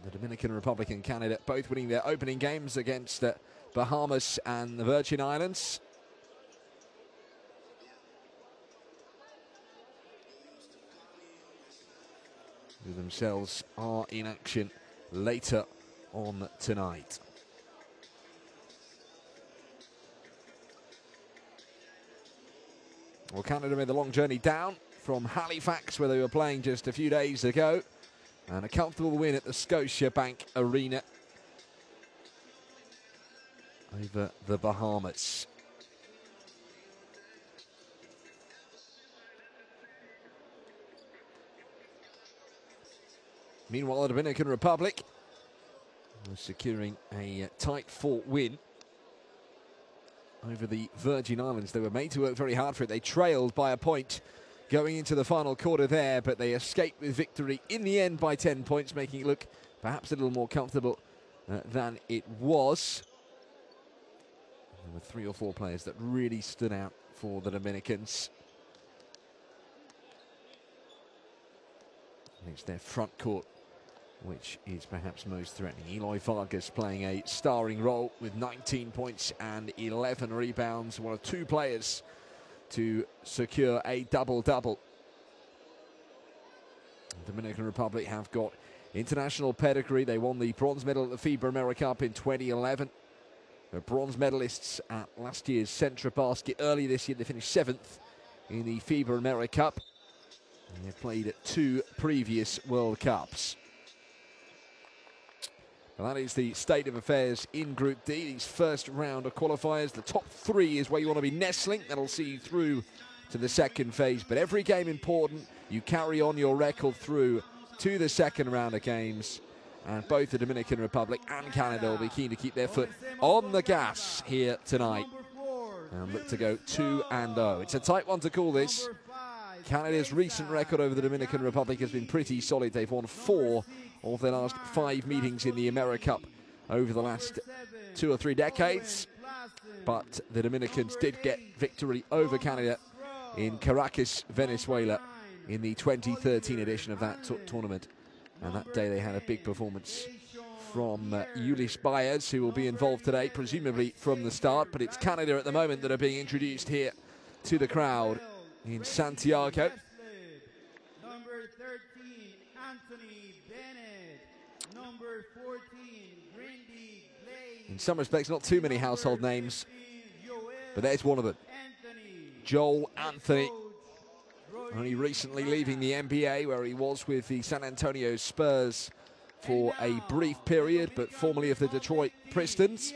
The Dominican Republic and Canada both winning their opening games against Bahamas and the Virgin Islands. Who themselves are in action later on tonight. Well, Canada made the long journey down from Halifax, where they were playing just a few days ago, and a comfortable win at the Scotiabank Arena over the Bahamas. Meanwhile, the Dominican Republic was securing a tight-fought win over the Virgin Islands. They were made to work very hard for it. They trailed by a point going into the final quarter there, but they escaped with victory in the end by 10 points, making it look perhaps a little more comfortable than it was. There were 3 or 4 players that really stood out for the Dominicans. I think it's their front court which is perhaps most threatening. Eloy Vargas playing a starring role with 19 points and 11 rebounds. One of 2 players to secure a double-double. The Dominican Republic have got international pedigree. They won the bronze medal at the FIBA Americas Cup in 2011. They're bronze medalists at last year's Centra Basket. Early this year, they finished 7th in the FIBA Americas Cup. And they've played at 2 previous World Cups. Well, that is the state of affairs in Group D. These first round of qualifiers. The top 3 is where you want to be nestling. That'll see you through to the second phase. But every game important. You carry on your record through to the second round of games. And both the Dominican Republic and Canada will be keen to keep their foot on the gas here tonight and look to go 2-0. It's a tight one to call this. Canada's recent record over the Dominican Republic has been pretty solid. They've won 4 of their last 5 meetings in the Americas Cup over the last 2 or 3 decades. But the Dominicans did get victory over Canada in Caracas, Venezuela in the 2013 edition of that tournament. And that day they had a big performance from Ulis Baez, who will be involved today, presumably from the start. But it's Canada at the moment that are being introduced here to the crowd in Santiago. Number 13, Anthony Bennett. Number 14, Grindy Glaze. In some respects, not too many household names, but there's one of them. Joel Anthony, only recently leaving the NBA, where he was with the San Antonio Spurs for a brief period, but formerly of the Detroit Pistons.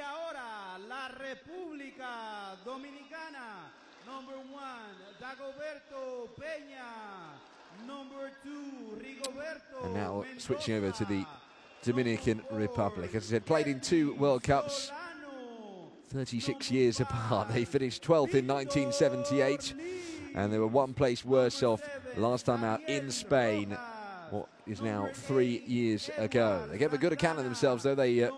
Number 1, Dagoberto Peña. Number 2, Rigoberto. And now switching over to the Dominican Republic. As I said, played in 2 World Cups, 36 years apart. They finished 12th in 1978, and they were 1 place worse off last time out in Spain, what is now 3 years ago. They gave a good account of themselves, though. They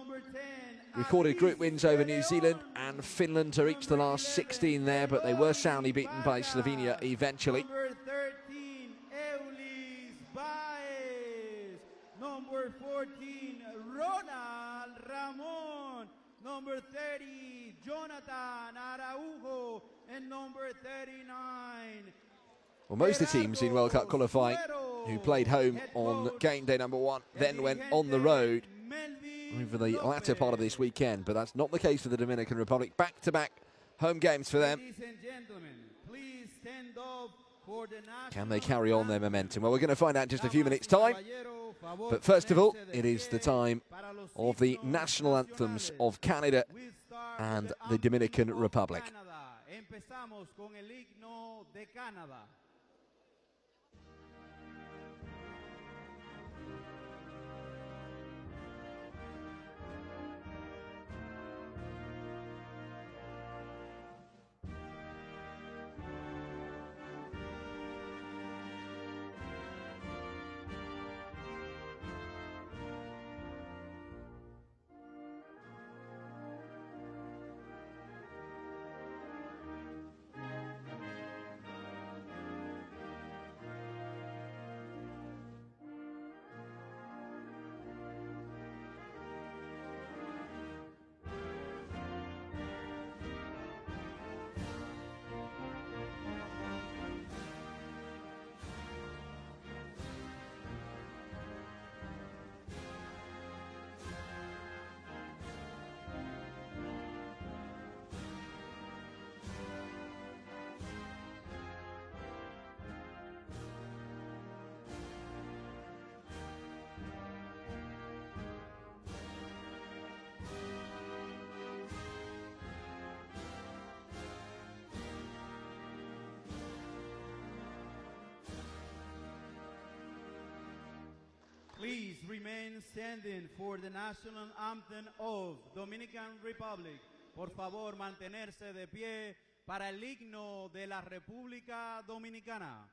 recorded group wins over New Zealand and Finland to reach the last 16 there, but they were soundly beaten by Slovenia eventually. Number 13, Eulis Baez. Number 14, Ronald Ramon. Number 30, Jonathan Araujo. And number 39. Well, most of the teams in World Cup qualifying who played home on game day number 1 then went on the road over the latter part of this weekend, but that's not the case for the Dominican Republic. Back-to-back home games for them. Can they carry on their momentum? Well, we're going to find out in just a few minutes' time. But first of all, it is the time of the national anthems of Canada and the Dominican Republic. Empezamos con el himno de Canadá. Please remain standing for the national anthem of Dominican Republic. Por favor, mantenerse de pie para el himno de la República Dominicana.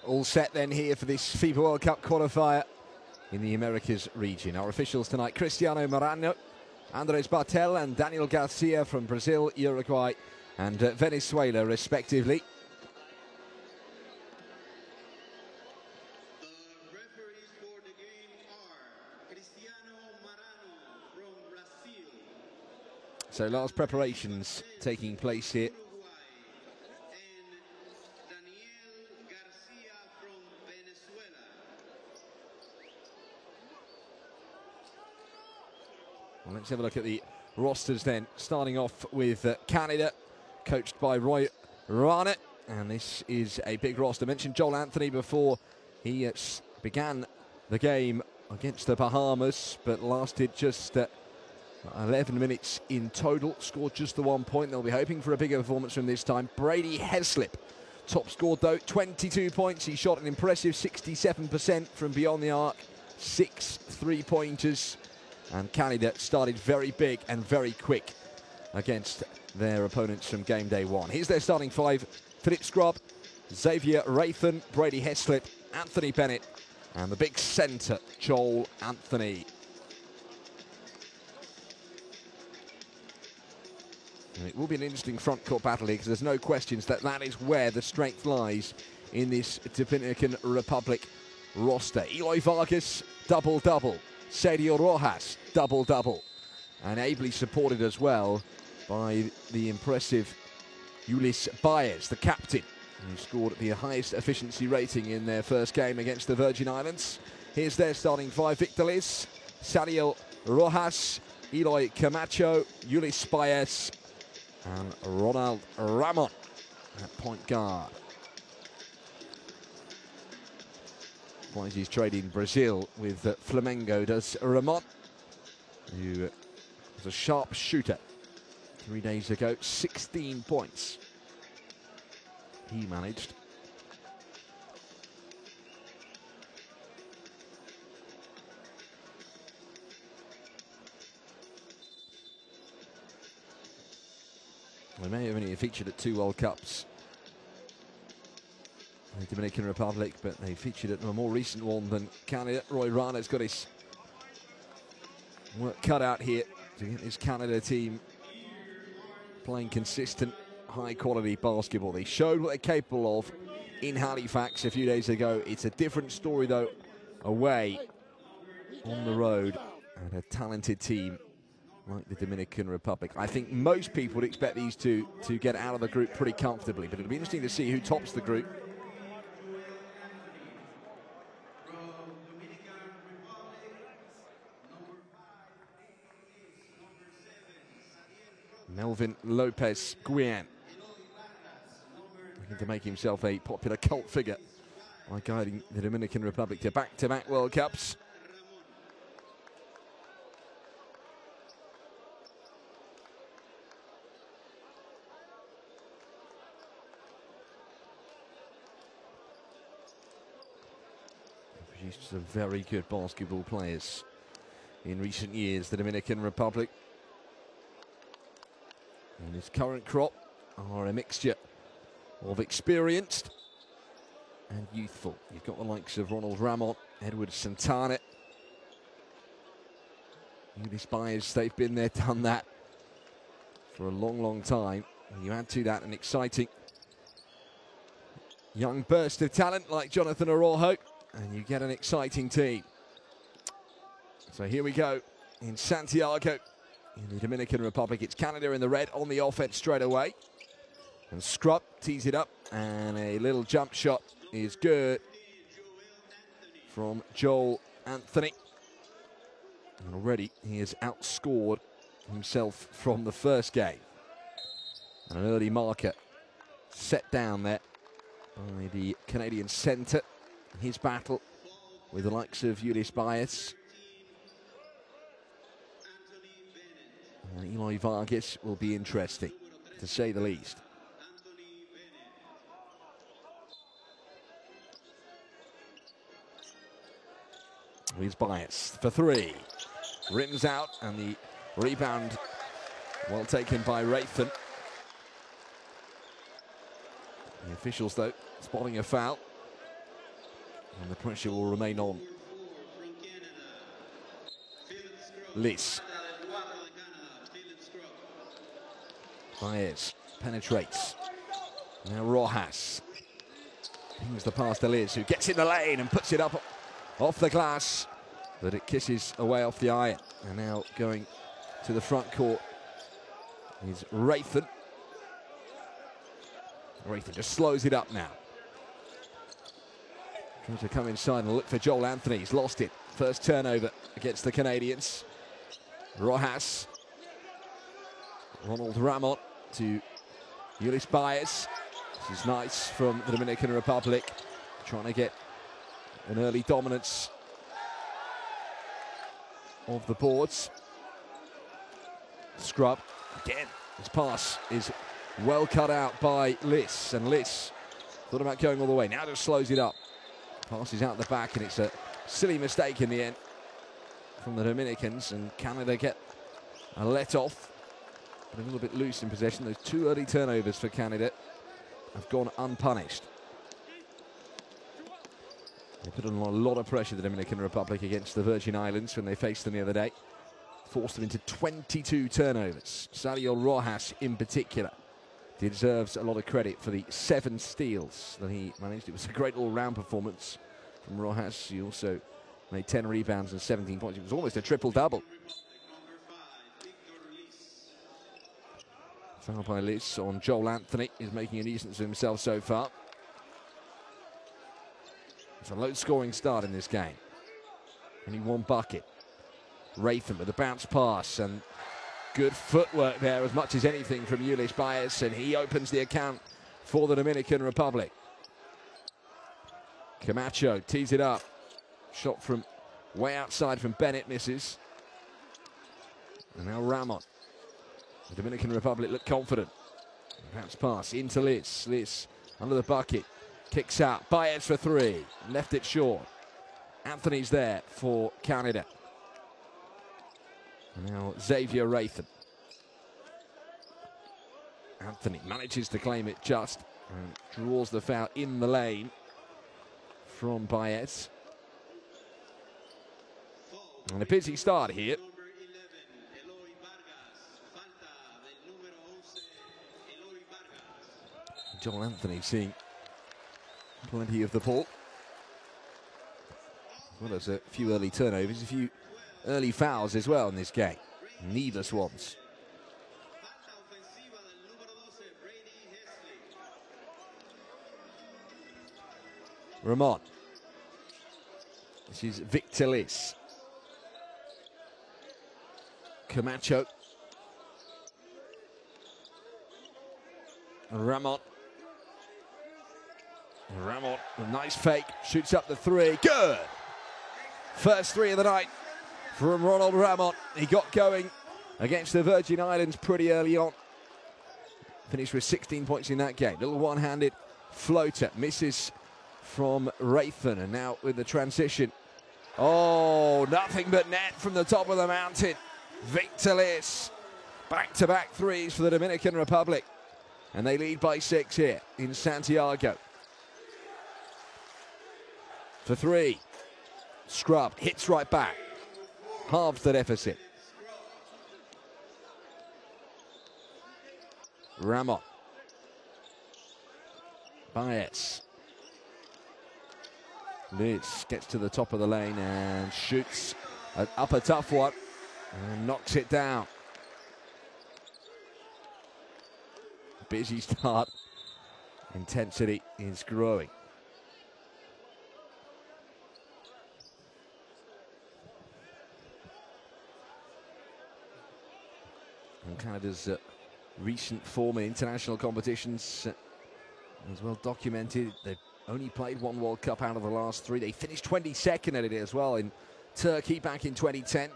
All set then here for this FIBA World Cup qualifier in the Americas region. Our officials tonight, Cristiano Marano, Andres Bartel and Daniel Garcia from Brazil, Uruguay and Venezuela respectively. The referees for the game are Cristiano Marano from Brazil. So last preparations taking place here. Well, let's have a look at the rosters then, starting off with Canada, coached by Roy Rana, and this is a big roster. I mentioned Joel Anthony before. He began the game against the Bahamas, but lasted just 11 minutes in total, scored just the 1 point. They'll be hoping for a bigger performance from this time. Brady Heslip, top scored though, 22 points. He shot an impressive 67% from beyond the arc, 6 3-pointers. And Canada started very big and very quick against their opponents from game day one. Here's their starting five: Philip Scrub, Xavier Rathan, Brady Heslip, Anthony Bennett, and the big centre, Joel Anthony. And it will be an interesting front court battle here, because there's no questions that that is where the strength lies in this Dominican Republic roster. Eloy Vargas, double-double. Sergio Rojas, double-double. And ably supported as well by the impressive Ulis Baez, the captain, who scored the highest efficiency rating in their first game against the Virgin Islands. Here's their starting five: Victor Liz, Sergio Rojas, Eloy Camacho, Ulis Baez, and Ronald Ramon at point guard. Wise is trading Brazil with Flamengo, does Ramon, who was a sharp shooter 3 days ago. 16 points he managed. They may have only featured at 2 World Cups, the Dominican Republic, but they featured at a more recent one than Canada. Roy Rana's got his work cut out here to get his Canada team playing consistent, high-quality basketball. They showed what they're capable of in Halifax a few days ago. It's a different story, though, away on the road and a talented team like the Dominican Republic. I think most people would expect these two to get out of the group pretty comfortably, but it'll be interesting to see who tops the group. Melvin Lopez Guillen, looking to make himself a popular cult figure by guiding the Dominican Republic to back-to-back World Cups. produced some very good basketball players in recent years, the Dominican Republic. And his current crop are a mixture of experienced and youthful. You've got the likes of Ronald Ramon, Edward Santana, Ulis Baez. They've been there, done that for a long, long time. And you add to that an exciting young burst of talent like Jonathan Araujo, and you get an exciting team. So here we go in Santiago, in the Dominican Republic. It's Canada in the red on the offense straight away. And Scrub tees it up, and a little jump shot is good from Joel Anthony. And already he has outscored himself from the first game. And an early marker set down there by the Canadian centre. His battle with the likes of Ulis Baez. And Eloy Vargas will be interesting, to say the least. Here's Baez for three. Rims out, and the rebound well taken by Raythan. The officials, though, spotting a foul. And the pressure will remain on. Liss. Baez penetrates. Now Rojas. Brings the pass to Liss, who gets in the lane and puts it up off the glass. But it kisses away off the iron. And now going to the front court is Raythan. Raythan just slows it up now. Trying to come inside and look for Joel Anthony. He's lost it. First turnover against the Canadians. Rojas. Ronald Ramon to Ulis Baez. This is nice from the Dominican Republic. Trying to get an early dominance of the boards. Scrub again. His pass is well cut out by Liss, and Liss thought about going all the way. Now just slows it up. Passes out the back, and it's a silly mistake in the end from the Dominicans, and Canada get a let off, but a little bit loose in possession. Those two early turnovers for Canada have gone unpunished. They put on a lot of pressure, the Dominican Republic, against the Virgin Islands when they faced them the other day. Forced them into 22 turnovers. Sergio Rojas, in particular, deserves a lot of credit for the 7 steals that he managed. It was a great all-round performance from Rojas. He also made 10 rebounds and 17 points. It was almost a triple-double. Foul by Liss on Joel Anthony. He's making a nuisance of himself so far. It's a low-scoring start in this game. Only one bucket. Raythan with a bounce pass, and good footwork there as much as anything from Ulis Baez, and he opens the account for the Dominican Republic. Camacho tees it up. Shot from way outside from Bennett, misses. And now Ramon. The Dominican Republic look confident. Bounce pass into Liss. Liss under the bucket. Kicks out. Baez for three. Left it short. Anthony's there for Canada. And now Xavier Raythan. Anthony manages to claim it just and draws the foul in the lane from Baez. And a busy start here. Joel Anthony seeing plenty of the ball. As well as a few early turnovers, a few early fouls as well in this game. Needless ones. Ramon. This is Victor Liss. Camacho. Ramon. Ramon, a nice fake, shoots up the three. Good! First three of the night from Ronald Ramon. He got going against the Virgin Islands pretty early on. Finished with 16 points in that game. Little one-handed floater. Misses from Raythan, and now with the transition Oh, nothing but net from the top of the mountain. Victor Liz. Back-to-back threes for the Dominican Republic. And they lead by 6 here in Santiago. For 3. Scrub hits right back. Halves the deficit. Ramon. Baez. Liz gets to the top of the lane and shoots up a tough one and knocks it down. Busy start. Intensity is growing. And Canada's recent form in international competitions is well documented. They've only played 1 World Cup out of the last 3. They finished 22nd at it as well in Turkey back in 2010.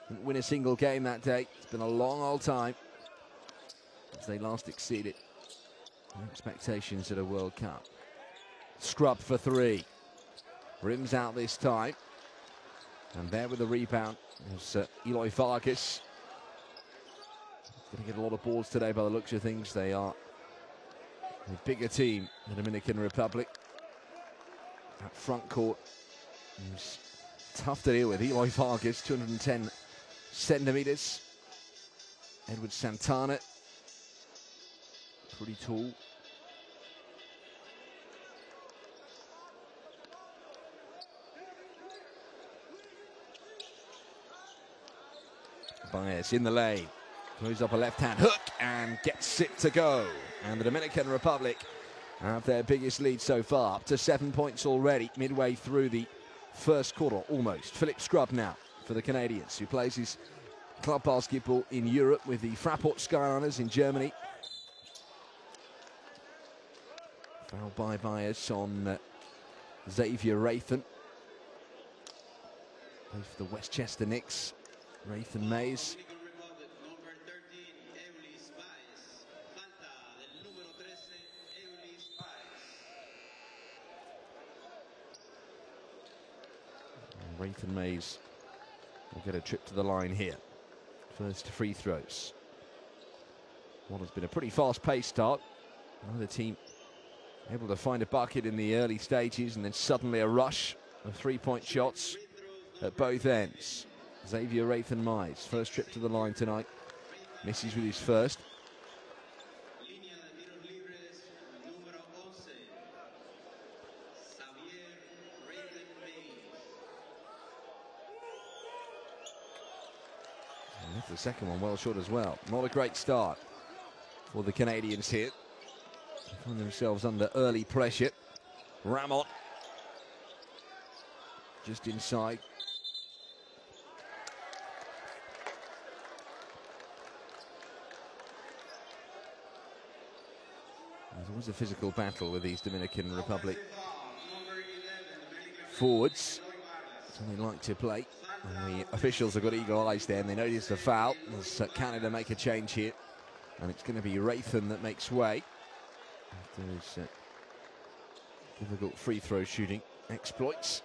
Didn't win a single game that day. It's been a long old time since they last exceeded expectations at a World Cup. Scrub for 3. Rims out this time. And there with the rebound is Eloy Vargas. Going to get a lot of balls today by the looks of things. They are a bigger team, the Dominican Republic. That front court is tough to deal with. Eloy Vargas, 210 centimeters. Edward Santana, pretty tall. Baez in the lane. Throws up a left-hand hook and gets it to go. And the Dominican Republic have their biggest lead so far, up to 7 points already, midway through the first quarter, almost. Philip Scrub now for the Canadians, who plays his club basketball in Europe with the Fraport Skyliners in Germany. Foul by Baez on Xavier Rathan. Plays for the Westchester Knicks. Rathan Mays. Rathan Mays will get a trip to the line here. First free throws. What has been a pretty fast-paced start. Another team able to find a bucket in the early stages and then suddenly a rush of three-point shots at both ends. Xavier Rathan Mays, first trip to the line tonight. Misses with his first. The second one well short as well. Not a great start for the Canadians here. They find themselves under early pressure. Ramon just inside. There's always a physical battle with these Dominican Republic forwards. So they like to play. And the officials have got eagle eyes there, and they notice the foul as Canada make a change here. And it's going to be Rathan that makes way after his difficult free throw shooting exploits.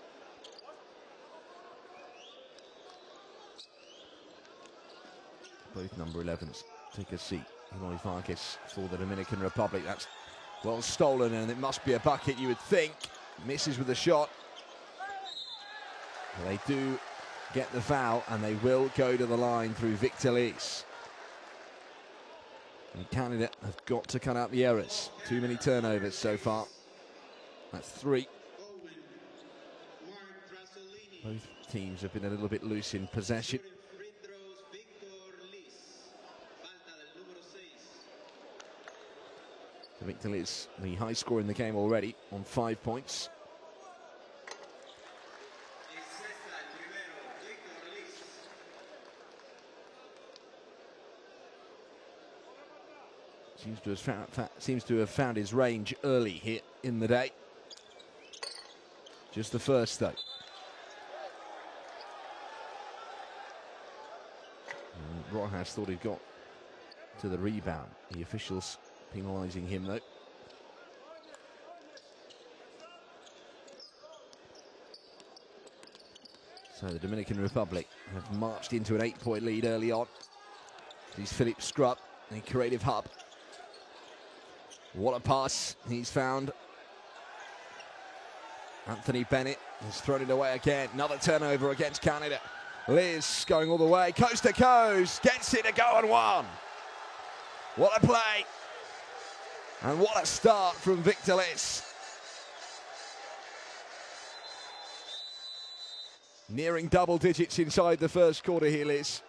Both number 11s take a seat. Eloy Vargas for the Dominican Republic. That's well stolen, and it must be a bucket, you would think. Misses with a shot. They do get the foul, and they will go to the line through Victor Liz. And Canada have got to cut out the errors. Too many turnovers so far. That's 3. Both teams have been a little bit loose in possession. So Victor Liz, the high scorer in the game already, on 5 points. Seems to have found his range early here in the day. Just the first, though. Rojas thought he'd got to the rebound. The officials penalising him, though. So the Dominican Republic have marched into an 8-point lead early on. He's Philip Scrubb, a creative hub. What a pass he's found. Anthony Bennett has thrown it away again. Another turnover against Canada. Liz going all the way, coast to coast, gets it to go and one. What a play. And what a start from Victor Liz. Nearing double digits inside the first quarter here, Liz.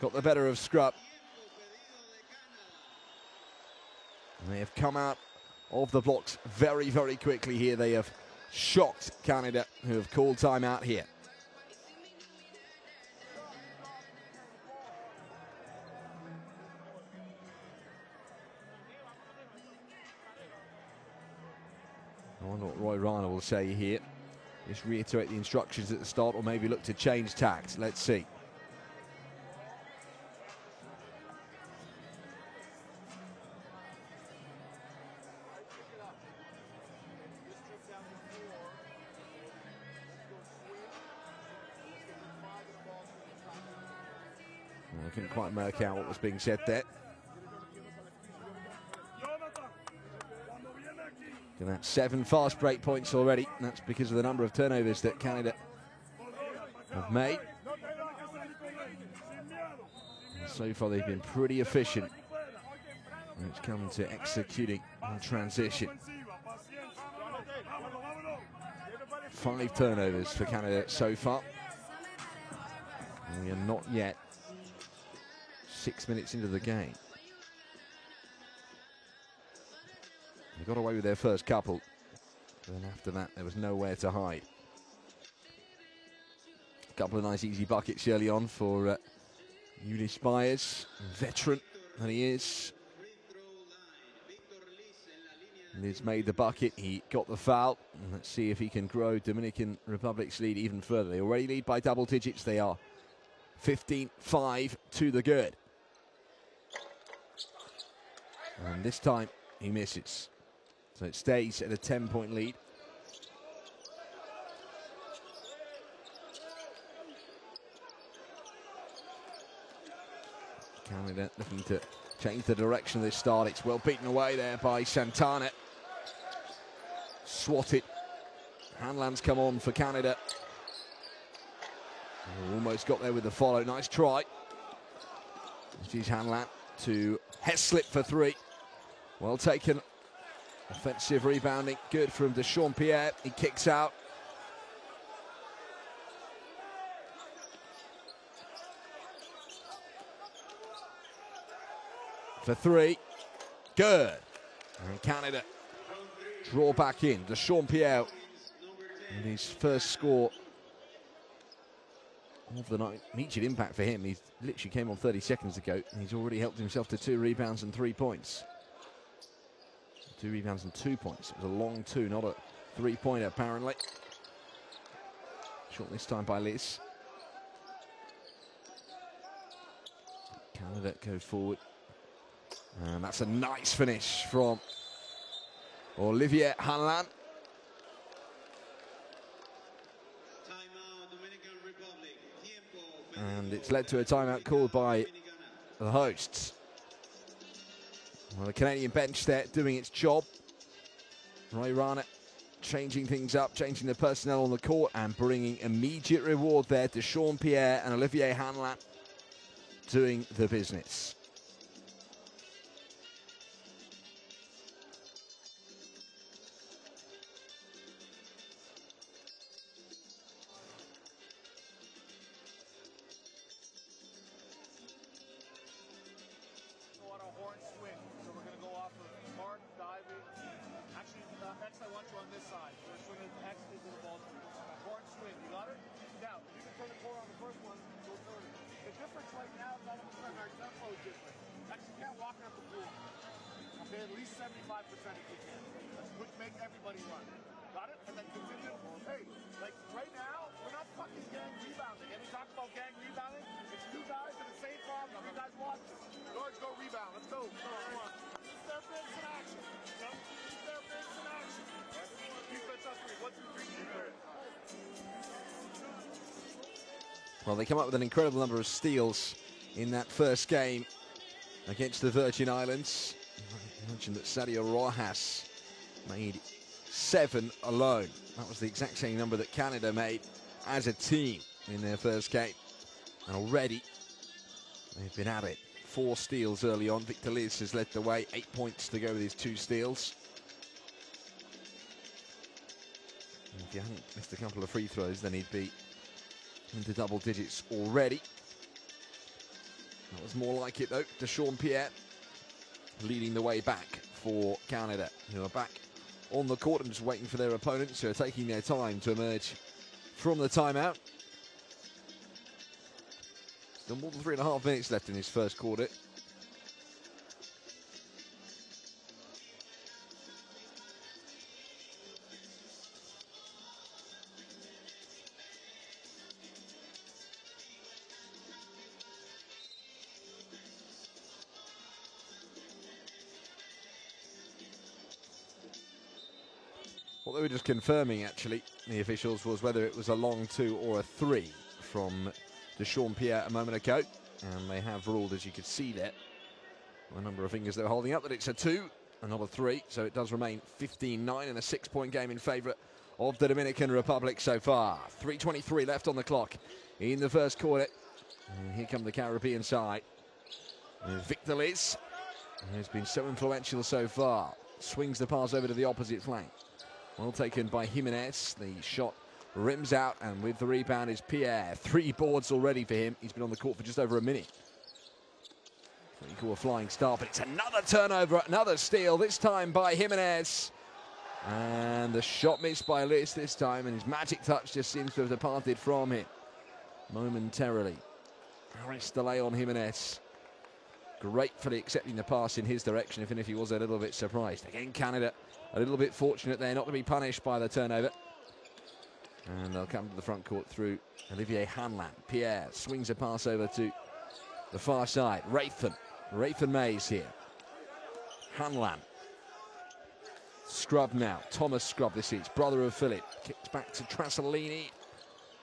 Got the better of Scrubb. And they have come out of the blocks very, very quickly here. They have shocked Canada, who have called timeout here. I wonder what Roy Rana will say here. Just reiterate the instructions at the start, or maybe look to change tact. Let's see. I couldn't quite work out what was being said there. And that's 7 fast break points already. And that's because of the number of turnovers that Canada have made. And so far they've been pretty efficient when it's come to executing on transition. 5 turnovers for Canada so far. And we are not yet 6 minutes into the game. They got away with their first couple, but then after that there was nowhere to hide. A couple of nice easy buckets early on for Udi Spires, veteran that he is. Liz made the bucket, he got the foul. And let's see if he can grow Dominican Republic's lead even further. They already lead by double digits. They are 15-5 to the good. And this time he misses. So it stays at a 10-point lead. Canada looking to change the direction of this start. It's well beaten away there by Santana. Swatted. Hanlan's come on for Canada. Almost got there with the follow. Nice try. This is Hanlan to Heslip for 3. Well taken. Offensive rebounding, good from Dechampierre. He kicks out. For 3, good. And Canada draw back in. Dechampierre with his first score of the night. Immediate impact for him. He literally came on 30 seconds ago, and he's already helped himself to 2 rebounds and 3 points. 2 rebounds and 2 points. It was a long 2, not a 3-pointer apparently. Short this time by Liz. Canada go forward. And that's a nice finish from Olivier Hanlan. And it's led to a timeout called by the hosts. Well, the Canadian bench there doing its job. Roy Rana changing things up, changing the personnel on the court and bringing immediate reward there. Dechampierre and Olivier Hanlan doing the business. At least 75% if you can. Let's make everybody run. Got it? And then continue. Hey, like right now, we're not fucking gang rebounding. And we talk about gang rebounding. It's 2 guys in the same problem. You guys watch this. George, go rebound. Let's go. Come on. Defense in action. Defense in action. Defense up 3. 1, 2, 3. Defense. Well, they come up with an incredible number of steals in that first game against the Virgin Islands. I mentioned that Sergio Rojas made 7 alone. That was the exact same number that Canada made as a team in their first game. And already they've been at it. 4 steals early on. Victor Liz has led the way. 8 points to go with his 2 steals. And if he hadn't missed a couple of free throws, then he'd be into double digits already. That was more like it though. Deshaun Pierre leading the way back for Canada, who are back on the court and just waiting for their opponents, who are taking their time to emerge from the timeout. Still more than 3.5 minutes left in his first quarter. What they were just confirming, actually, the officials, was whether it was a long 2 or a 3 from Deshaun Pierre a moment ago. And they have ruled, as you could see there, a number of fingers they were holding up, that it's a 2 and not a 3. So it does remain 15-9 and a 6-point game in favour of the Dominican Republic so far. 3:23 left on the clock in the first quarter. And here come the Caribbean side. And Victor Liz, who's been so influential so far, swings the pass over to the opposite flank. Well taken by Jimenez. The shot rims out, and with the rebound is Pierre. 3 boards already for him. He's been on the court for just over a minute. What you call a flying start, but it's another turnover, another steal, this time by Jimenez. And the shot missed by Liz this time, and his magic touch just seems to have departed from him momentarily. Aris de Leon Jimenez gratefully accepting the pass in his direction, even if he was a little bit surprised. Again, Canada a little bit fortunate there not to be punished by the turnover. And they'll come to the front court through Olivier Hanlan. Pierre swings a pass over to the far side. Rathan Mays here. Hanlan. Scrub now. Thomas Scrub this is. Brother of Philip. Kicks back to Trasolini.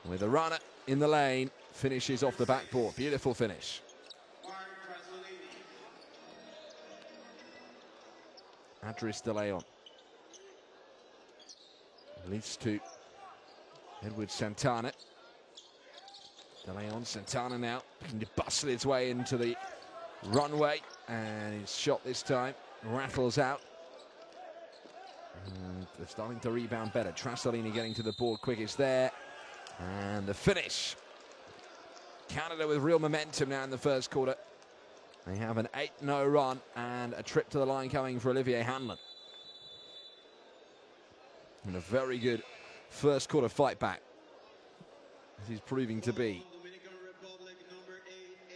With a runner in the lane. Finishes off the backboard. Beautiful finish. Adris de Leon. Leads to Edward Santana. De Leon, Santana now looking to bustle his way into the runway, and his shot this time rattles out. And they're starting to rebound better. Trasolini getting to the board quickest there, and the finish. Canada with real momentum now in the first quarter. They have an 8-0 run and a trip to the line coming for Olivier Hanlan. And a very good first quarter fight back, as he's proving to be. Dominican Republic, number 8,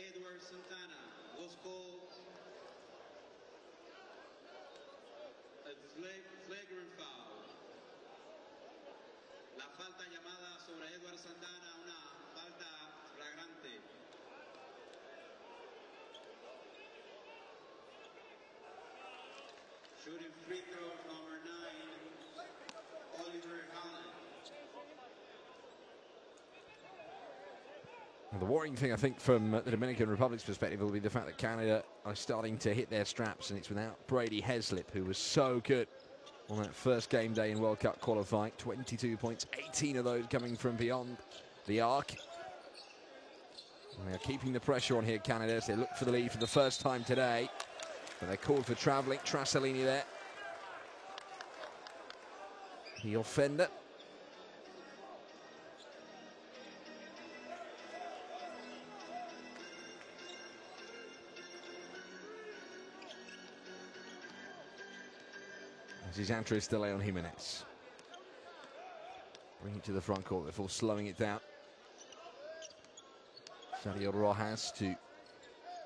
Edward Santana, was called a flagrant foul. La falta llamada sobre Edward Santana, una falta flagrante. Shooting free throw, number 9, Oliver Holland. The worrying thing, I think, from the Dominican Republic's perspective will be the fact that Canada are starting to hit their straps, and it's without Brady Heslip, who was so good on that first game day in World Cup qualifying. 22 points, 18 of those coming from beyond the arc. And they're keeping the pressure on here, Canada, as they look for the lead for the first time today. But they're called for travelling. Trasolini there. The offender. This is Andres de Leon Jimenez. Bring it to the front court before slowing it down. Sergio Rojas to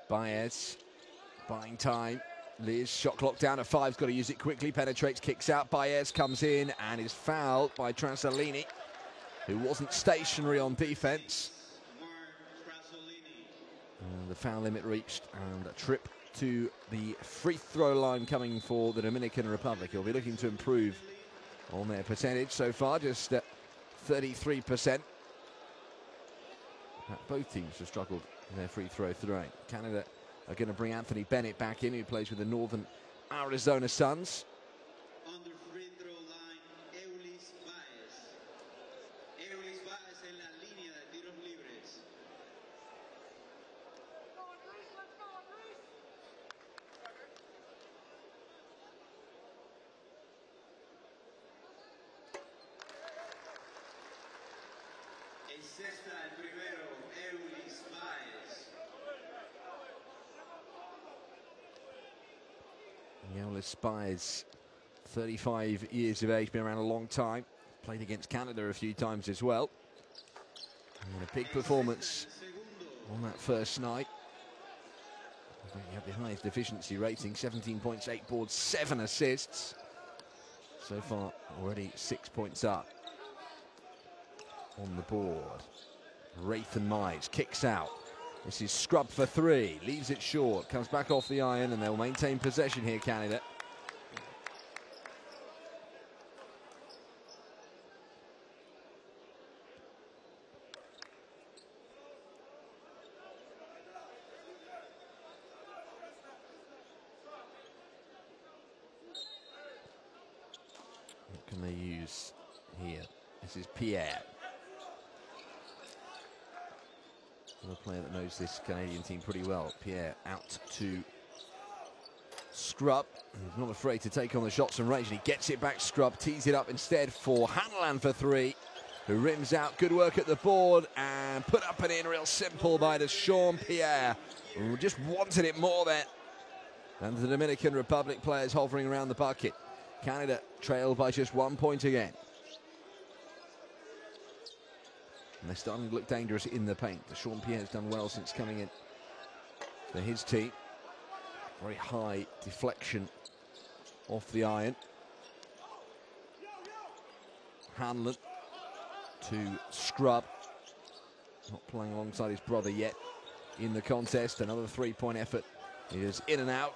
Baez. Buying time. Liz, shot clock down at 5. He's got to use it quickly. Penetrates, kicks out. Baez comes in and is fouled by Trasolini, who wasn't stationary on defense. And the foul limit reached, and a trip to the free throw line coming for the Dominican Republic. He'll be looking to improve on their percentage so far, just 33%. Both teams have struggled in their free throw throwing. Canada are going to bring Anthony Bennett back in, who plays with the Northern Arizona Suns. On the free throw line, Eulis Baez. Eulis Baez en la línea de tiros libres. En cesta el primero, Eulis Baez. Eulis Baez, 35 years of age, been around a long time. Played against Canada a few times as well. And a big performance on that first night. I think he had the highest efficiency rating, 17 points, 8 boards, 7 assists. So far, already 6 points up on the board. Rathan Mize kicks out. This is Scrub for 3, leaves it short, comes back off the iron, and they'll maintain possession here, Canada. What can they use here? This is Pierre. Another player that knows this Canadian team pretty well. Pierre out to Scrub. He's not afraid to take on the shots and range, and he gets it back. Scrub tees it up instead for Hanlon for 3, who rims out. Good work at the board and put up and in. Real simple by Sean Pierre, who just wanted it more there. And the Dominican Republic players hovering around the bucket. Canada trailed by just 1 point again. And they're starting to look dangerous in the paint. Sean Pierre's done well since coming in for his team. Very high deflection off the iron. Hanlon to Scrub. Not playing alongside his brother yet in the contest. Another 3-point effort. He is in and out.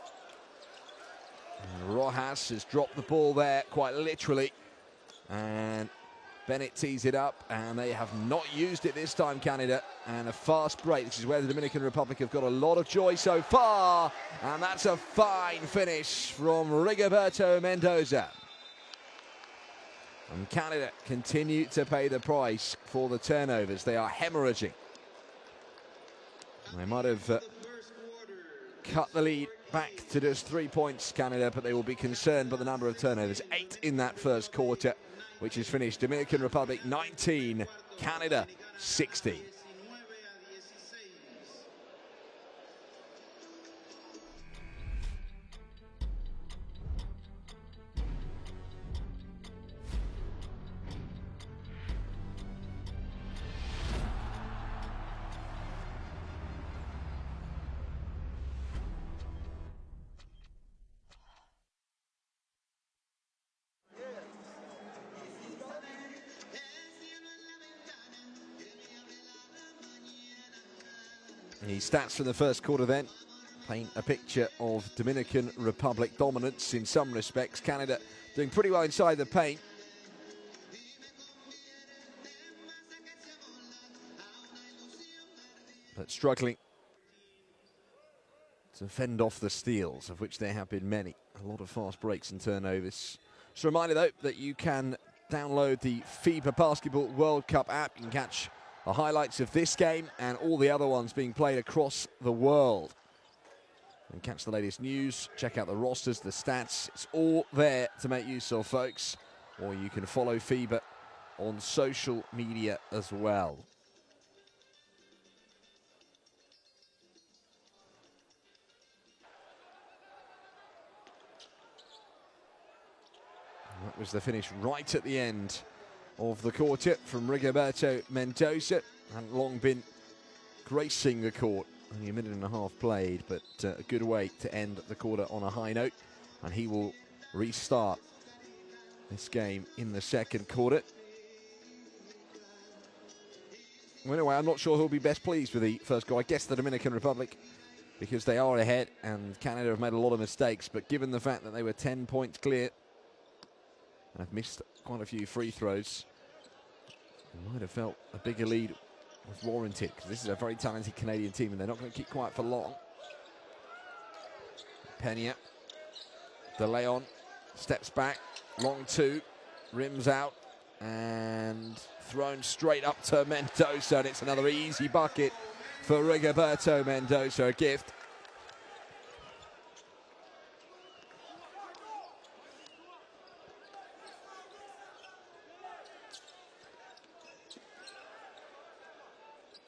And Rojas has dropped the ball there, quite literally. And Bennett tees it up, and they have not used it this time, Canada. And a fast break. This is where the Dominican Republic have got a lot of joy so far. And that's a fine finish from Rigoberto Mendoza. And Canada continue to pay the price for the turnovers. They are hemorrhaging. They might have cut the lead back to just 3 points, Canada, but they will be concerned by the number of turnovers. 8 in that first quarter, which is finished Dominican Republic 19, Canada 60. The stats from the first quarter then paint a picture of Dominican Republic dominance in some respects. Canada doing pretty well inside the paint. But struggling to fend off the steals, of which there have been many. A lot of fast breaks and turnovers. Just a reminder, though, that you can download the FIBA Basketball World Cup app. You can catch the highlights of this game and all the other ones being played across the world. And catch the latest news, check out the rosters, the stats. It's all there to make use of, folks. Or you can follow FIBA on social media as well. And that was the finish right at the end of the quarter from Rigoberto Mendoza. Hadn't long been gracing the court. Only a minute and a half played, but a good way to end the quarter on a high note. And he will restart this game in the second quarter. Well, anyway, I'm not sure who'll be best pleased with the first goal. I guess the Dominican Republic, because they are ahead and Canada have made a lot of mistakes. But given the fact that they were 10 points clear, and have missed quite a few free throws, they might have felt a bigger lead was warranted, because this is a very talented Canadian team and they're not going to keep quiet for long. Pena, De Leon steps back, long two, rims out, and thrown straight up to Mendoza, and it's another easy bucket for Rigoberto Mendoza, a gift.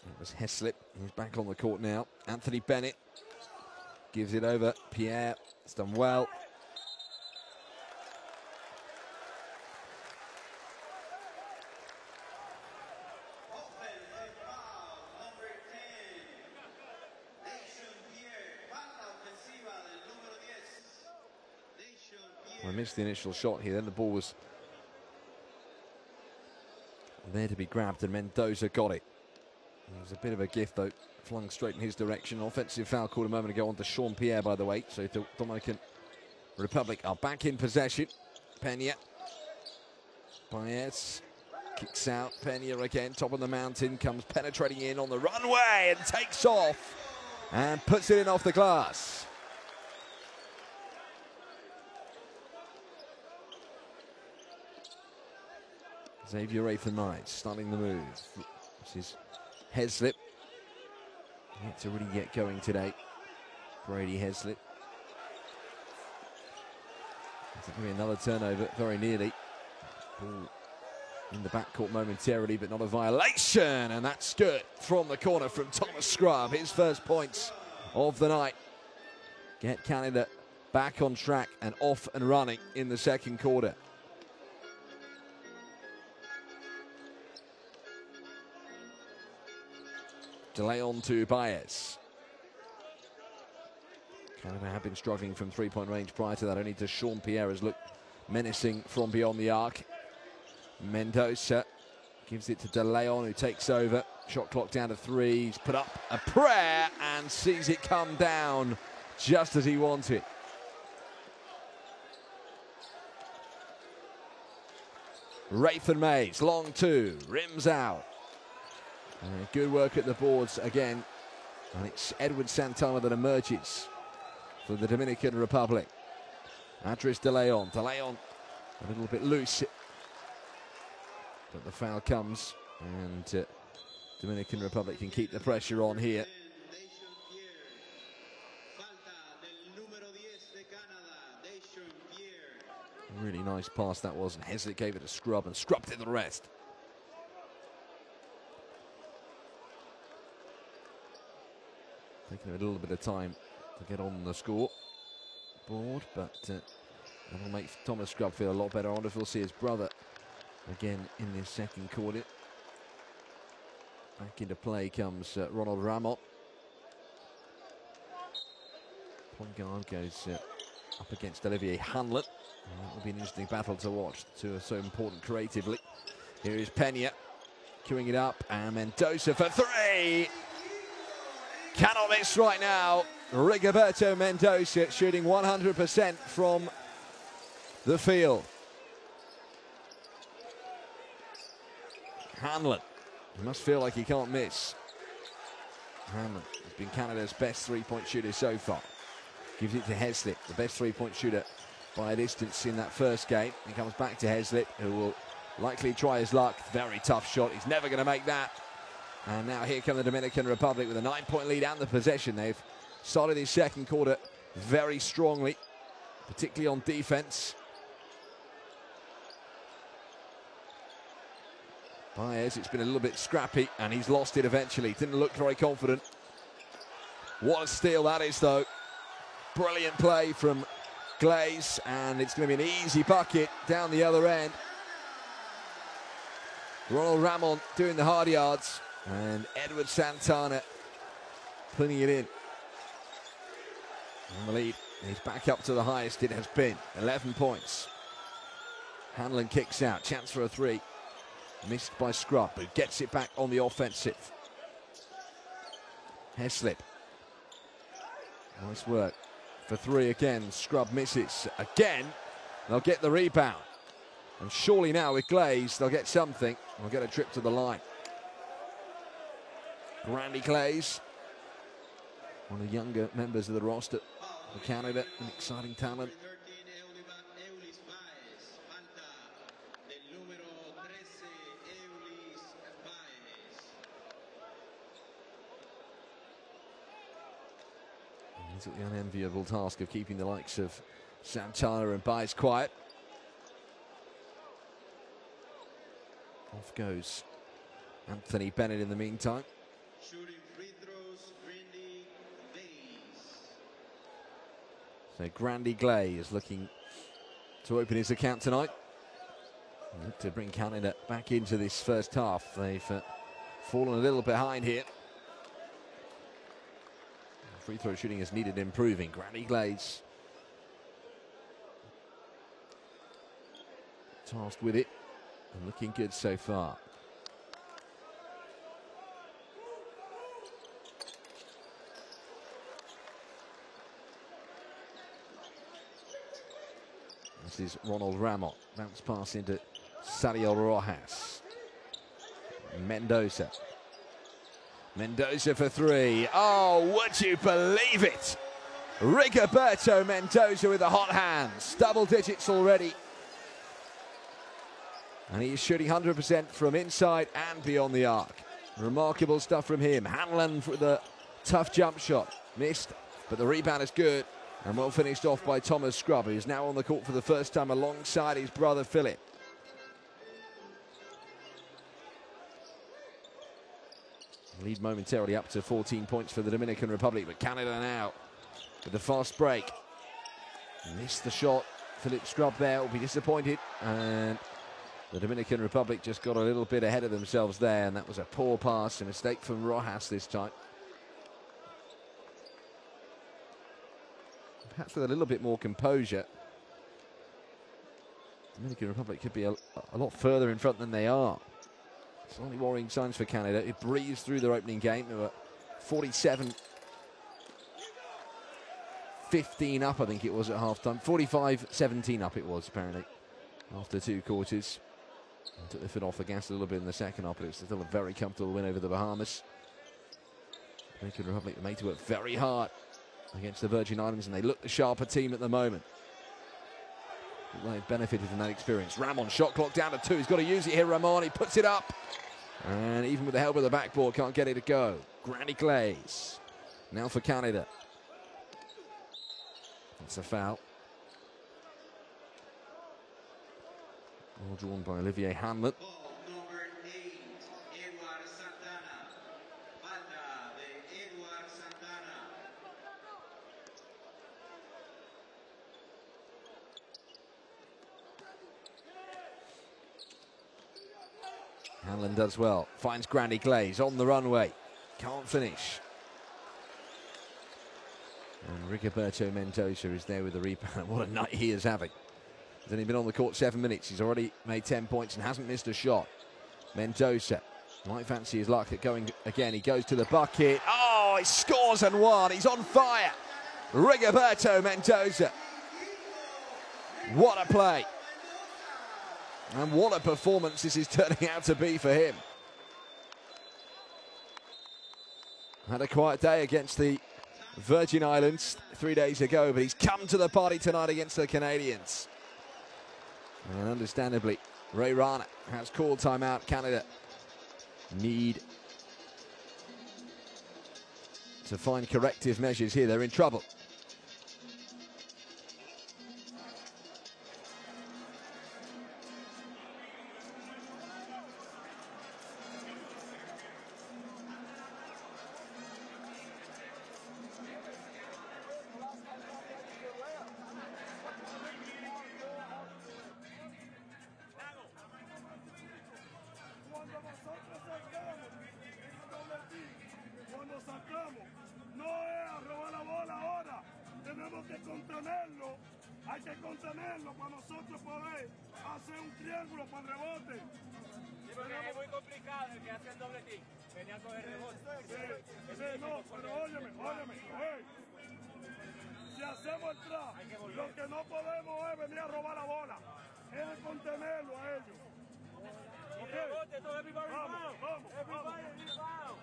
It was Heslip, he's back on the court now. Anthony Bennett gives it over. Pierre, it's done well. I missed the initial shot here, then the ball was there to be grabbed and Mendoza got it. It was a bit of a gift though, flung straight in his direction. Offensive foul called a moment ago on to Sean Pierre, by the way. So the Dominican Republic are back in possession. Pena, Baez kicks out. Pena again, top of the mountain, comes penetrating in on the runway and takes off and puts it in off the glass. Xavier Rathan-Knight starting the move. This is Heslip. Yet to really get going today. Brady Heslip. It's going to be another turnover, very nearly. Ball in the backcourt momentarily, but not a violation. And that's good from the corner from Thomas Scrub. His first points of the night. Get Canada back on track and off and running in the second quarter. De Leon to Baez. Canada have been struggling from three-point range prior to that. Only to Sean Pierre has looked menacing from beyond the arc. Mendoza gives it to De Leon, who takes over. Shot clock down to three. He's put up a prayer and sees it come down just as he wanted. Rathan-Mays, long two, rims out. Good work at the boards again, and it's Edward Santana that emerges for the Dominican Republic. Adris De Leon. De Leon a little bit loose, but the foul comes, and Dominican Republic can keep the pressure on here. Really nice pass that was, and Heslip gave it a scrub, and Scrub did the rest. Taking a little bit of time to get on the score board, but that'll make Thomas Scrub feel a lot better. I wonder if we'll see his brother again in this second quarter. Back into play comes Ronald Ramon. Point guard goes up against Olivier Hanlon. That will be an interesting battle to watch. The two are so important creatively. Here is Pena queuing it up, and Mendoza for three. Cannot miss right now. Rigoberto Mendoza shooting 100% from the field. Hanlon, he must feel like he can't miss. Hanlon has been Canada's best three-point shooter so far. Gives it to Heslip, the best three-point shooter by a distance in that first game. He comes back to Heslip, who will likely try his luck. Very tough shot. He's never going to make that. And now here come the Dominican Republic with a 9-point lead and the possession. They've started this second quarter very strongly, particularly on defense. Baez, it's been a little bit scrappy, and he's lost it eventually. Didn't look very confident. What a steal that is, though. Brilliant play from Glaze, and it's going to be an easy bucket down the other end. Ronald Ramon doing the hard yards, and Edward Santana putting it in. And the lead is back up to the highest it has been, 11 points. Hanlon kicks out, chance for a three. Missed by Scrub, who gets it back on the offensive. Heslip. Nice work for three again. Scrub misses again. They'll get the rebound. And surely now with Glaze, they'll get something. They'll get a trip to the line. Grandy Glaze, one of the younger members of the roster for Canada, an exciting talent. He's got the unenviable task of keeping the likes of Sam Tyler and Baez quiet. Off goes Anthony Bennett in the meantime. Shooting free throws, Grandy Glaze. So Grandy Glaze looking to open his account tonight. Look to bring Canada back into this first half. They've fallen a little behind here. Free throw shooting is needed improving. Grandy Glaze tasked with it and looking good so far. This is Ronald Ramon. Bounce pass into Sergio Rojas. Mendoza. Mendoza for three. Oh, would you believe it? Rigoberto Mendoza with the hot hands. Double digits already. And he's shooting 100% from inside and beyond the arc. Remarkable stuff from him. Hanlon for the tough jump shot. Missed, but the rebound is good. And well finished off by Thomas Scrubb, who's now on the court for the first time alongside his brother Philip. Lead momentarily up to 14 points for the Dominican Republic, but Canada now with the fast break. Missed the shot. Philip Scrubb there will be disappointed. And the Dominican Republic just got a little bit ahead of themselves there, and that was a poor pass, a mistake from Rojas this time. Perhaps with a little bit more composure, the Dominican Republic could be a lot further in front than they are. Slightly worrying signs for Canada. It breezed through their opening game. They were 47-15 up, I think it was at halftime. 45-17 up it was, apparently, after two quarters. And took the foot off the gas a little bit in the second half, but it's still a very comfortable win over the Bahamas. The Dominican Republic made to work very hard against the Virgin Islands, and they look the sharper team at the moment. They've benefited from that experience. Ramon, shot clock down to 2. He's got to use it here, Ramon. He puts it up. And even with the help of the backboard, can't get it to go. Grandy Glaze. Now for Canada. That's a foul. All drawn by Olivier Hanlon. Ball number 8, Edward Santana. Falta de Edward Santana. Hanlon does well. Finds Grandy Glaze on the runway. Can't finish. And Rigoberto Mendoza is there with the rebound. What a night he is having. He's only been on the court 7 minutes. He's already made 10 points and hasn't missed a shot. Mendoza might fancy his luck at going again. He goes to the bucket. Oh, he scores and one. He's on fire. Rigoberto Mendoza. What a play. And what a performance this is turning out to be for him. Had a quiet day against the Virgin Islands 3 days ago, but he's come to the party tonight against the Canadians. And understandably, Ray Rana has called timeout. Canada need to find corrective measures here. They're in trouble. Cuando sacamos, no es a robar la bola ahora, tenemos que contenerlo, hay que contenerlo para nosotros poder hacer un triángulo para el rebote. Sí, porque es muy complicado el que hace el doble team, venía a coger rebote. Sí, no, pero óyeme, si hacemos el trap, lo que no podemos es venir a robar la bola, es contenerlo a ellos. Y rebote, todo everybody rebound. Everybody rebound.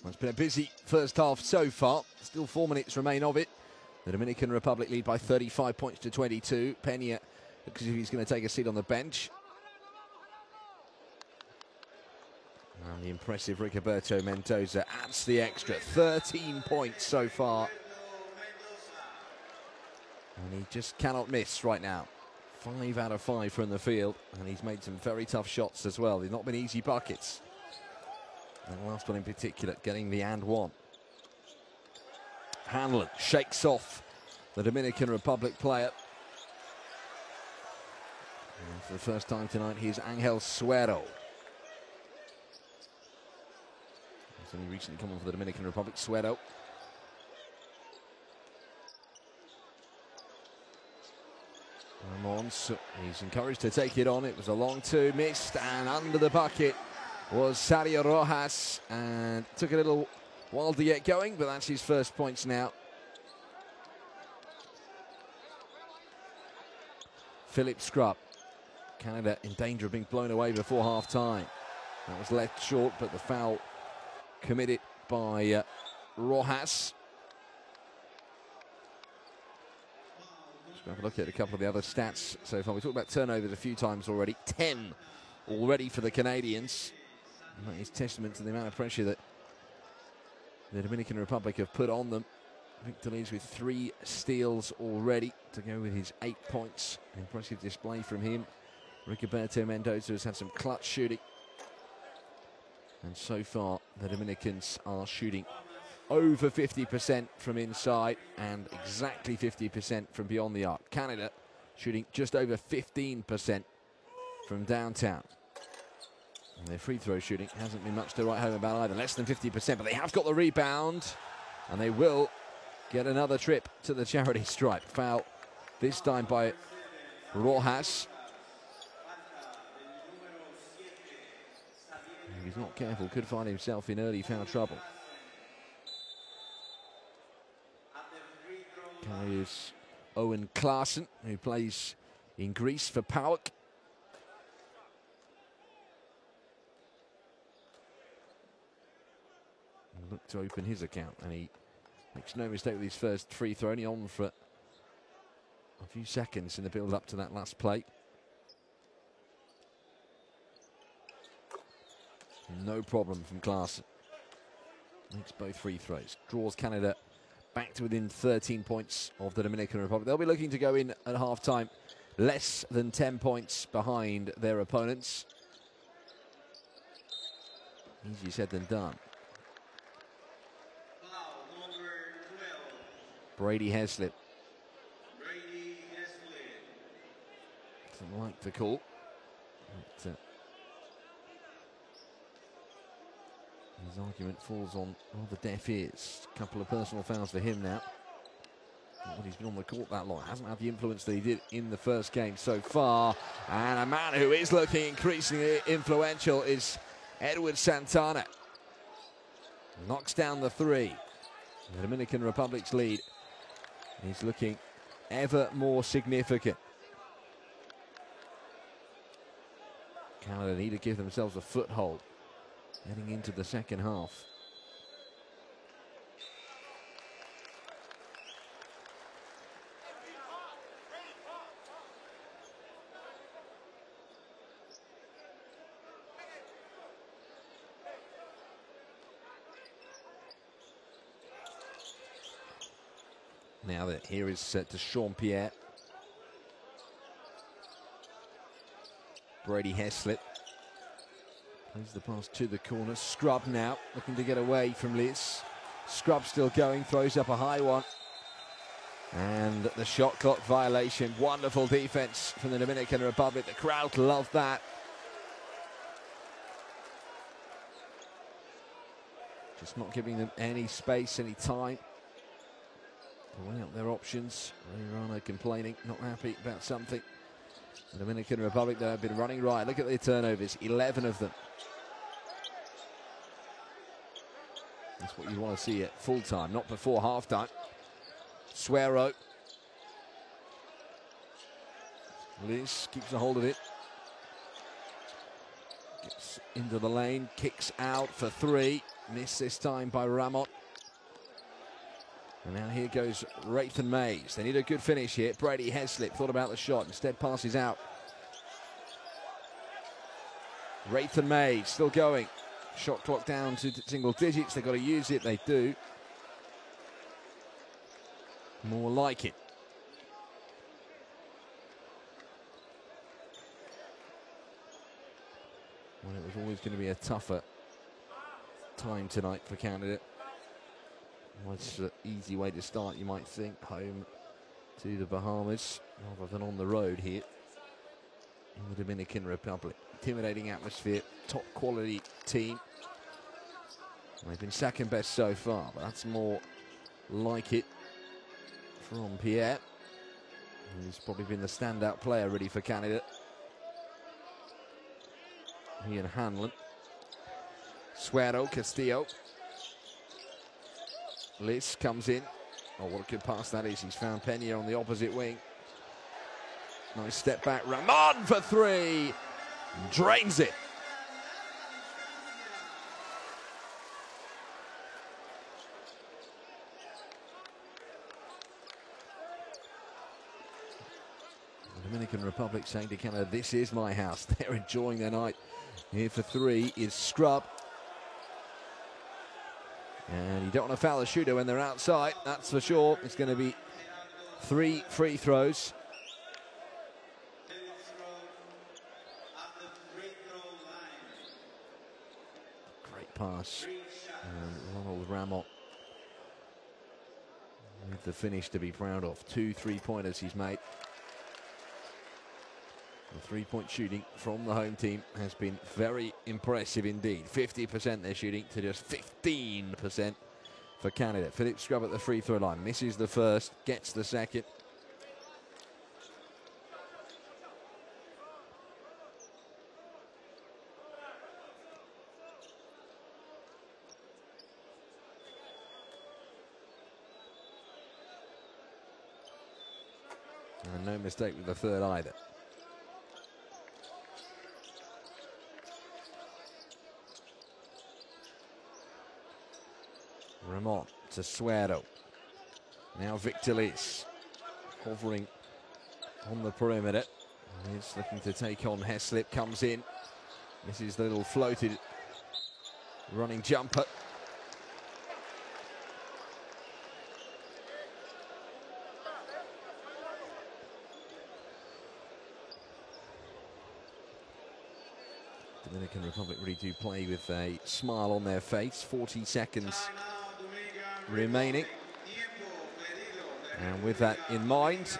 Well, it's been a busy first half so far. Still 4 minutes remain of it. The Dominican Republic lead by 35 points to 22. Peña looks as if he's going to take a seat on the bench. And the impressive Rigoberto Mendoza adds the extra. 13 points so far. And he just cannot miss right now. 5 out of 5 from the field. And he's made some very tough shots as well. They've not been easy buckets. And the last one in particular, getting the and one. Hanlon shakes off the Dominican Republic player. And for the first time tonight, he's Angel Suero. He's only recently come on for the Dominican Republic, Suero. Ramon, he's encouraged to take it on. It was a long two, missed, and under the bucket was Sergio Rojas, and took a little while to get going, but that's his first points now. Philip Scrubb. Canada in danger of being blown away before half-time. That was left short, but the foul committed by Rojas. Let's have a look at a couple of the other stats so far. We talked about turnovers a few times already. 10 already for the Canadians. And that is testament to the amount of pressure that the Dominican Republic have put on them. Victor leads with 3 steals already to go with his 8 points. An impressive display from him. Rigoberto Mendoza has had some clutch shooting. And so far, the Dominicans are shooting over 50% from inside and exactly 50% from beyond the arc. Canada shooting just over 15% from downtown. And their free throw shooting hasn't been much to write home about either. Less than 50%, but they have got the rebound. And they will get another trip to the charity stripe. Foul this time by Rojas. If he's not careful, could find himself in early foul trouble. Carries Owen Klaassen, who plays in Greece for PAOK. Look to open his account, and he makes no mistake with his first free throw, only on for a few seconds in the build up to that last play. No problem from Klaassen. Makes both free throws. Draws Canada back to within 13 points of the Dominican Republic. They'll be looking to go in at half-time less than 10 points behind their opponents. Easier said than done. Brady Heslip. Doesn't like the call. But, his argument falls on rather deaf ears. A couple of personal fouls for him now. Well, he's been on the court that long. Hasn't had the influence that he did in the first game so far. And a man who is looking increasingly influential is Edward Santana. Knocks down the 3. The Dominican Republic's lead is looking ever more significant. Canada need to give themselves a foothold heading into the second half. Now that here is to Sean Pierre. Brady Heslip plays the pass to the corner. Scrubb now looking to get away from Liz. Scrubb still going, throws up a high one. And the shot clock violation. Wonderful defense from the Dominican Republic. The crowd love that. Just not giving them any space, any time. Weighing up their options. Ray Rana complaining, not happy about something. The Dominican Republic, though, have been running right. Look at their turnovers, 11 of them. That's what you want to see at full time, not before half time. Suero. Liz keeps a hold of it. Gets into the lane, kicks out for three. Missed this time by Ramon. And now here goes Rathan Mays. They need a good finish here. Brady Heslip thought about the shot, instead passes out. Rathan Mays still going. Shot clock down to single digits. They've got to use it. They do. More like it. Well, it was always going to be a tougher time tonight for Canada. Well, it's an easy way to start, you might think. Home to the Bahamas rather than on the road here in the Dominican Republic. Intimidating atmosphere, top quality team. They've been second best so far, but that's more like it from Pierre. He's probably been the standout player really for Canada. He and Hanlon. Suero, Castillo. Liz comes in. Oh, what a good pass that is. He's found Pena on the opposite wing. Nice step back. Ramon for three. Drains it. The Dominican Republic saying to Canada, this is my house. They're enjoying their night. Here for three is Scrub. And you don't want to foul the shooter when they're outside, that's for sure. It's going to be 3 free throws. Great pass. And Ronald Ramon with the finish to be proud of. 2 3-pointers he's made. The three-point shooting from the home team has been very impressive indeed. 50% they're shooting to just 15% for Canada. Philip Scrub at the free throw line. Misses the first, gets the second. And no mistake with the third either. Ramon to Suero. Now Victor Liz hovering on the perimeter. He's looking to take on Heslip. Comes in. This is the little floated running jumper. Dominican Republic really do play with a smile on their face. 40 seconds remaining. And with that in mind,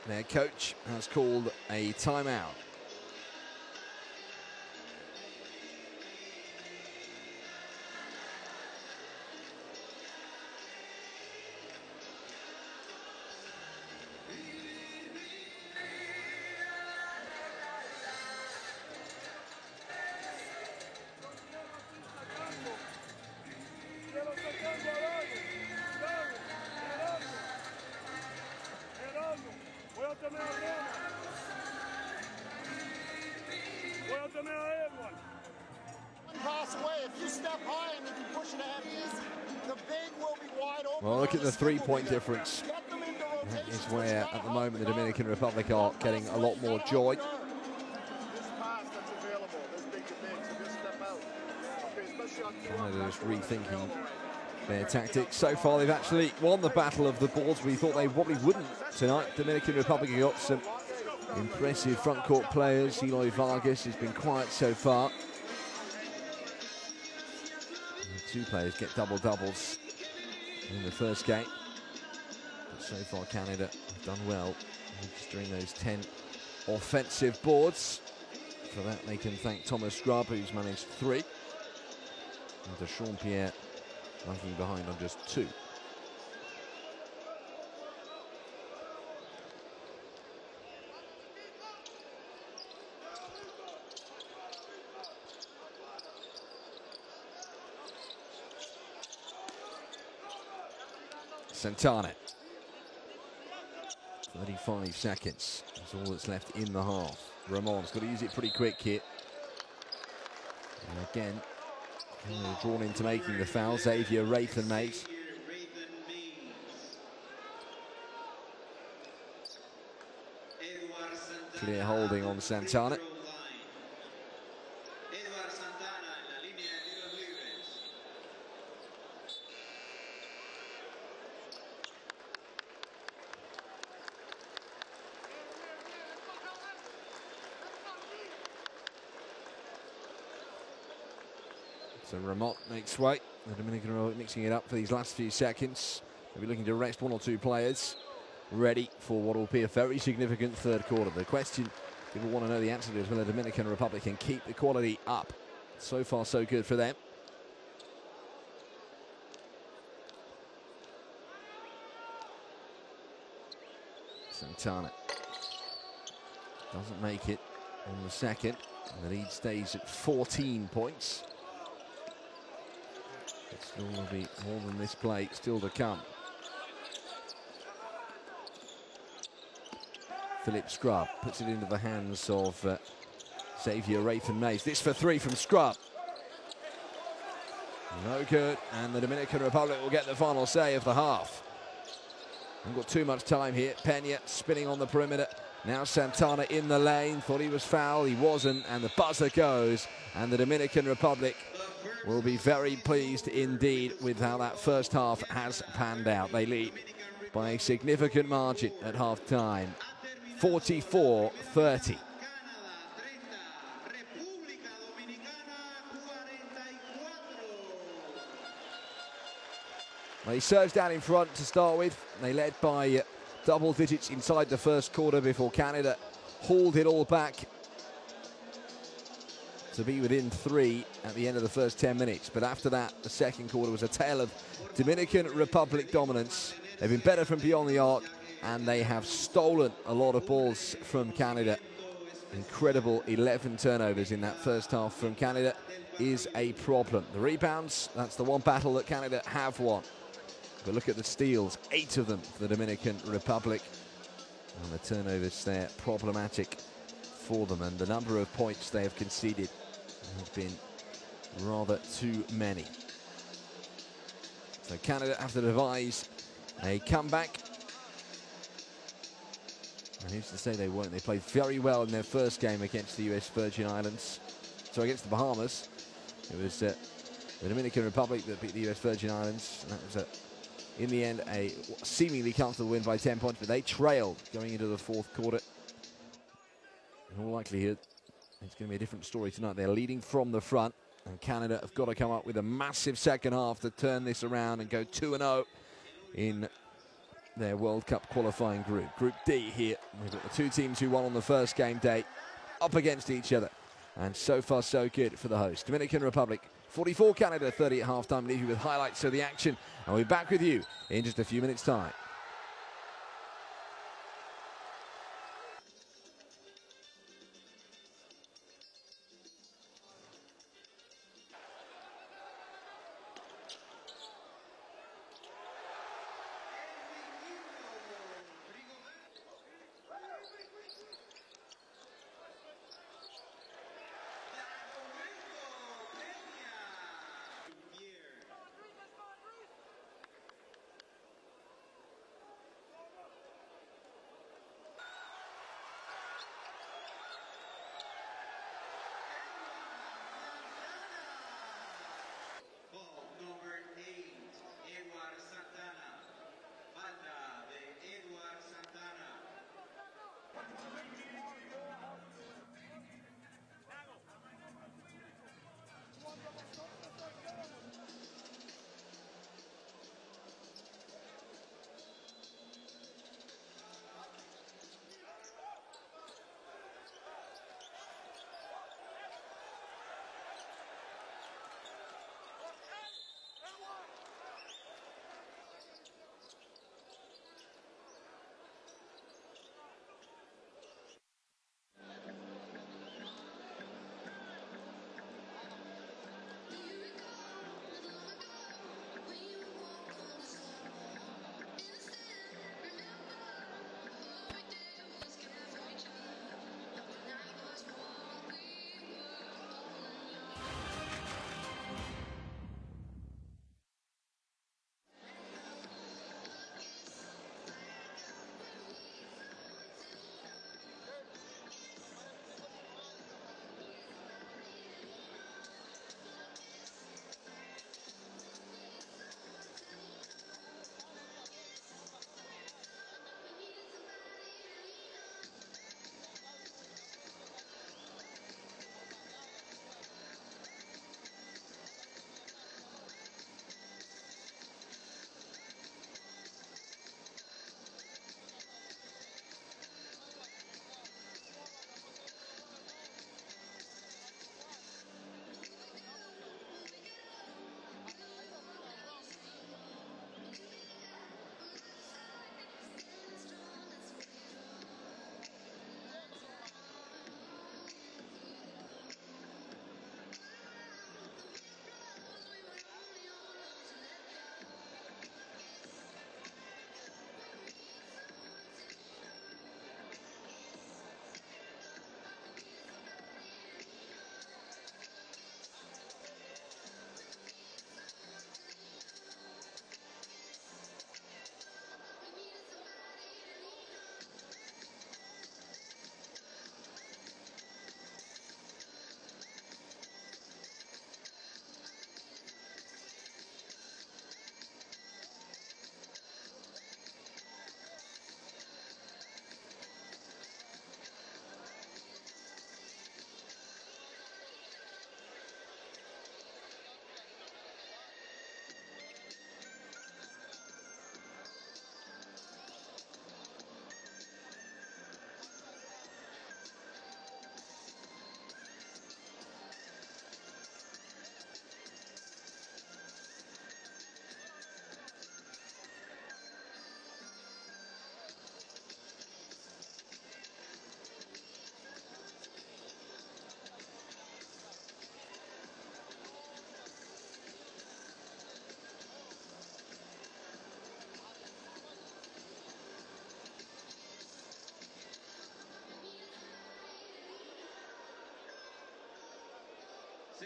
their coach has called a timeout. Well, look at the three-point difference. That is where, at the moment, the Dominican Republic are getting a lot more joy. Canada's rethinking their tactics. So far, they've actually won the battle of the boards. We thought they probably wouldn't tonight. Dominican Republic have got some impressive front court players. Eloy Vargas has been quiet so far. And 2 players get double-doubles in the first game. But so far, Canada have done well during those 10 offensive boards. For that, they can thank Thomas Scrub, who's managed 3. And Deshaun Pierre lagging behind on just 2. Santana. 35 seconds. That's all that's left in the half. Ramon's got to use it pretty quick here. And again, drawn into making the foul. Xavier Wraithen-Mays. Clear holding on Santana. So Ramon makes way. The Dominican Republic mixing it up for these last few seconds. They'll be looking to rest one or two players, ready for what will be a very significant third quarter. The question people want to know the answer to is whether the Dominican Republic can keep the quality up. So far, so good for them. Santana doesn't make it on the second. And the lead stays at 14 points. It still will be more than this play still to come. Philip Scrub puts it into the hands of Xavier Wraithen-Mays. This for three from Scrub. No good, and the Dominican Republic will get the final say of the half. Haven't got too much time here. Pena spinning on the perimeter. Now Santana in the lane. Thought he was fouled, he wasn't, and the buzzer goes. And the Dominican Republic will be very pleased indeed with how that first half has panned out. They lead by a significant margin at half-time, 44-30. They surged down in front to start with. They led by double digits inside the first quarter before Canada hauled it all back to be within 3 at the end of the first 10 minutes. But after that, the second quarter was a tale of Dominican Republic dominance. They've been better from beyond the arc, and they have stolen a lot of balls from Canada. Incredible 11 turnovers in that first half from Canada is a problem. The rebounds, that's the one battle that Canada have won. But look at the steals, 8 of them for the Dominican Republic. And the turnovers there, problematic for them. And the number of points they have conceded has been rather too many. So Canada have to devise a comeback. And who's to say they won't? They played very well in their first game against the US Virgin Islands. So against the Bahamas. It was the Dominican Republic that beat the US Virgin Islands. And that was in the end, a seemingly comfortable win by 10 points, but they trailed going into the fourth quarter. In all likelihood, it's going to be a different story tonight. They're leading from the front, and Canada have got to come up with a massive second half to turn this around and go 2-0 in their World Cup qualifying group. Group D here. We've got the two teams who won on the first game day up against each other. And so far, so good for the host. Dominican Republic, 44, Canada 30 at halftime. Leave you with highlights of the action. And we'll be back with you in just a few minutes' time.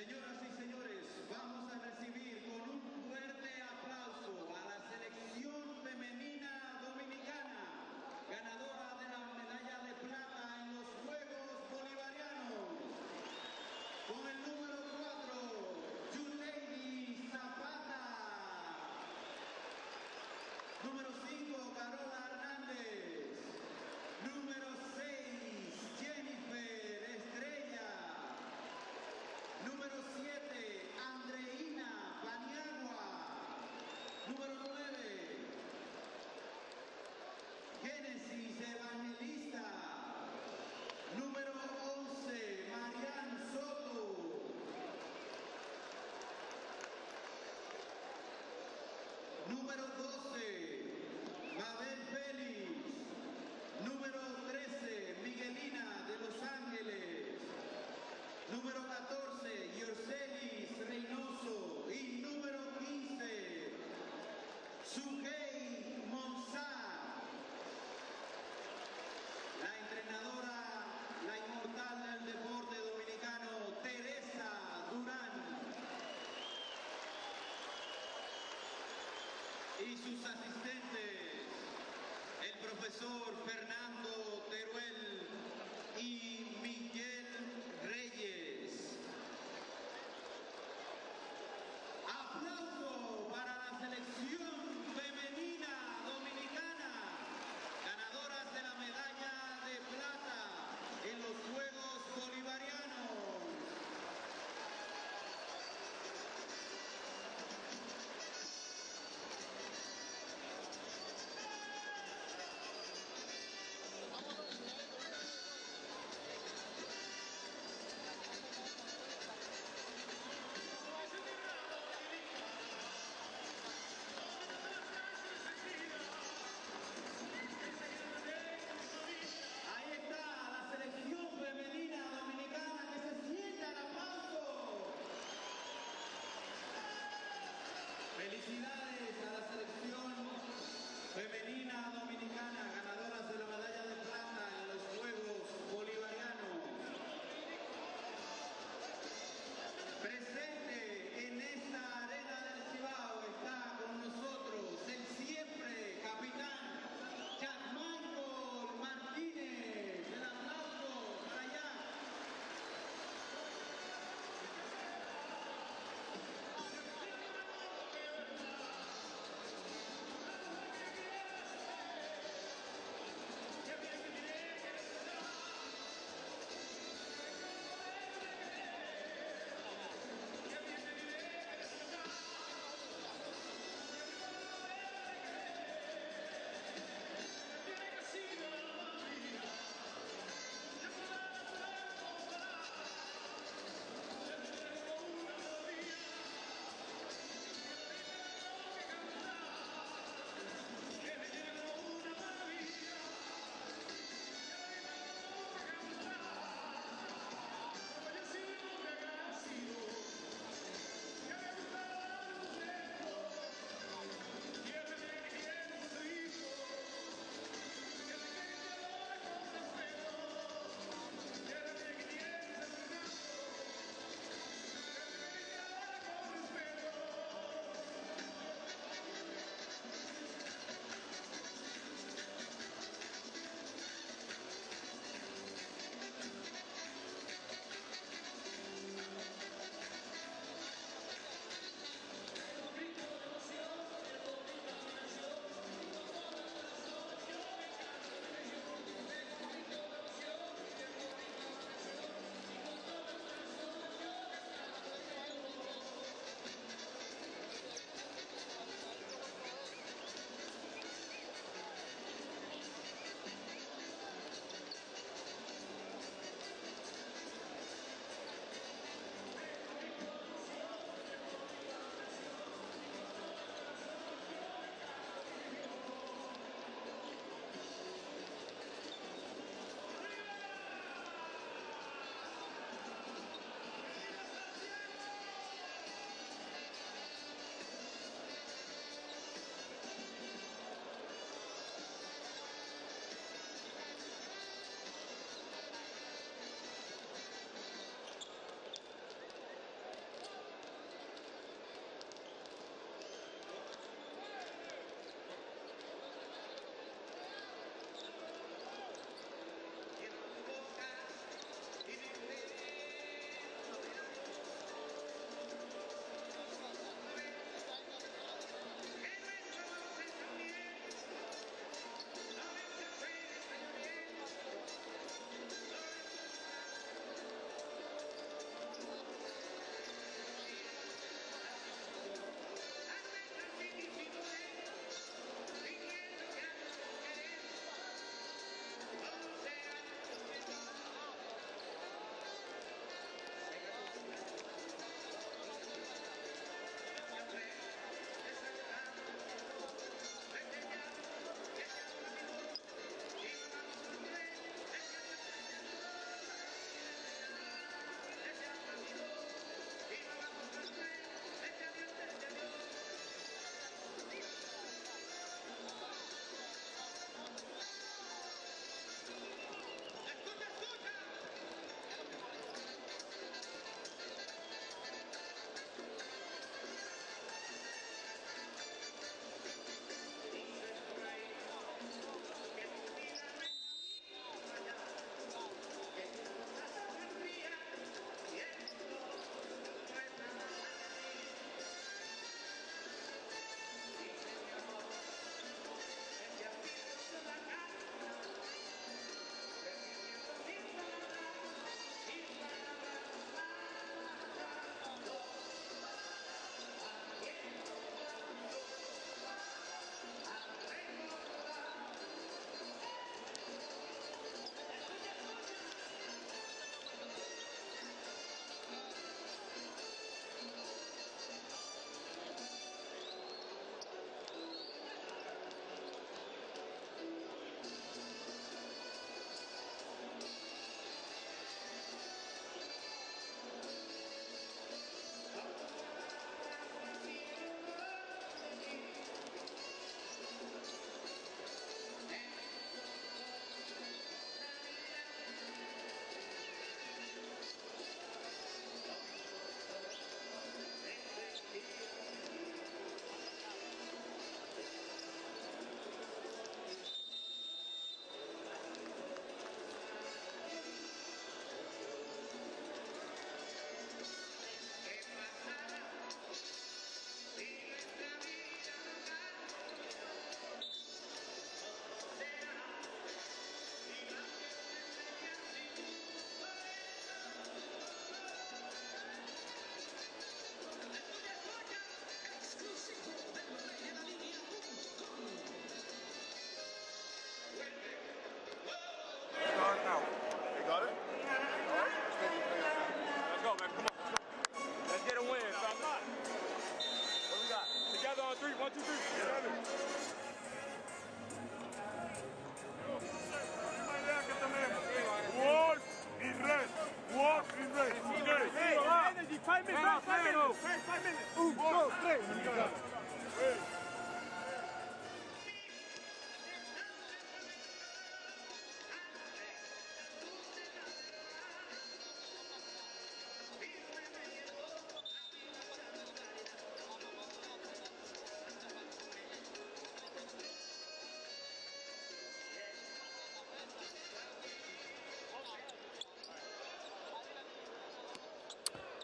Señoras y señores, vamos a recibir con un fuerte aplauso a la selección femenina dominicana, ganadora de la medalla de plata en los Juegos Bolivarianos. Con el número 4, Yuleini Zapata. Número 5, Carola Hernández. Número 6, Jennifer Estrella. Número 7, Andreina Paniagua. Número 9, Génesis Evangelista. Número 11, Marian Soto. Número 12, Mabel Félix. Número 13, Miguelina de Los Ángeles. Número 14, Yorcelis Reynoso. Y número 15, Sujei Monzá. La entrenadora, la inmortal del deporte dominicano, Teresa Durán. Y sus asistentes, el profesor Fernando Teruel y Miguel Reyes. Aplauso para la selección femenina dominicana, ganadoras de la medalla de plata en los Juegos Bolivarianos.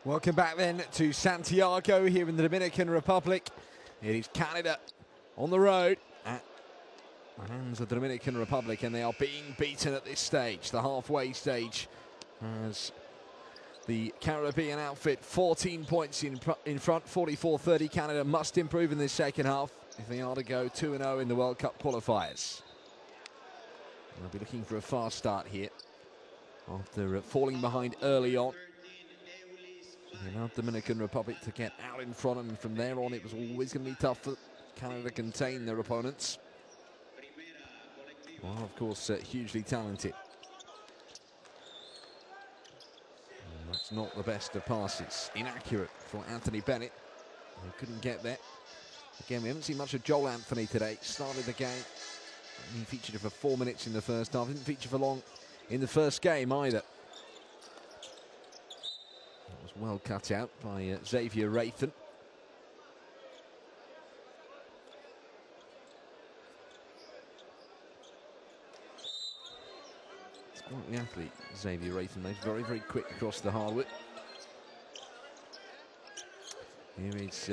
Welcome back then to Santiago here in the Dominican Republic. It is Canada on the road at the hands of the Dominican Republic, and they are being beaten at this stage, the halfway stage, as the Caribbean outfit 14 points in front, 44-30. Canada must improve in this second half if they are to go 2-0 in the World Cup qualifiers. They'll be looking for a fast start here after falling behind early on. They allowed Dominican Republic to get out in front, and from there on it was always going to be tough for Canada to contain their opponents. Well, of course, hugely talented. And that's not the best of passes. Inaccurate for Anthony Bennett. He couldn't get there. Again, we haven't seen much of Joel Anthony today. Started the game. He featured for 4 minutes in the first half. Didn't feature for long in the first game either. Well cut out by Xavier Rathan. It's quite the athlete, Xavier Rathan. He's very, very quick across the hardwood. Here is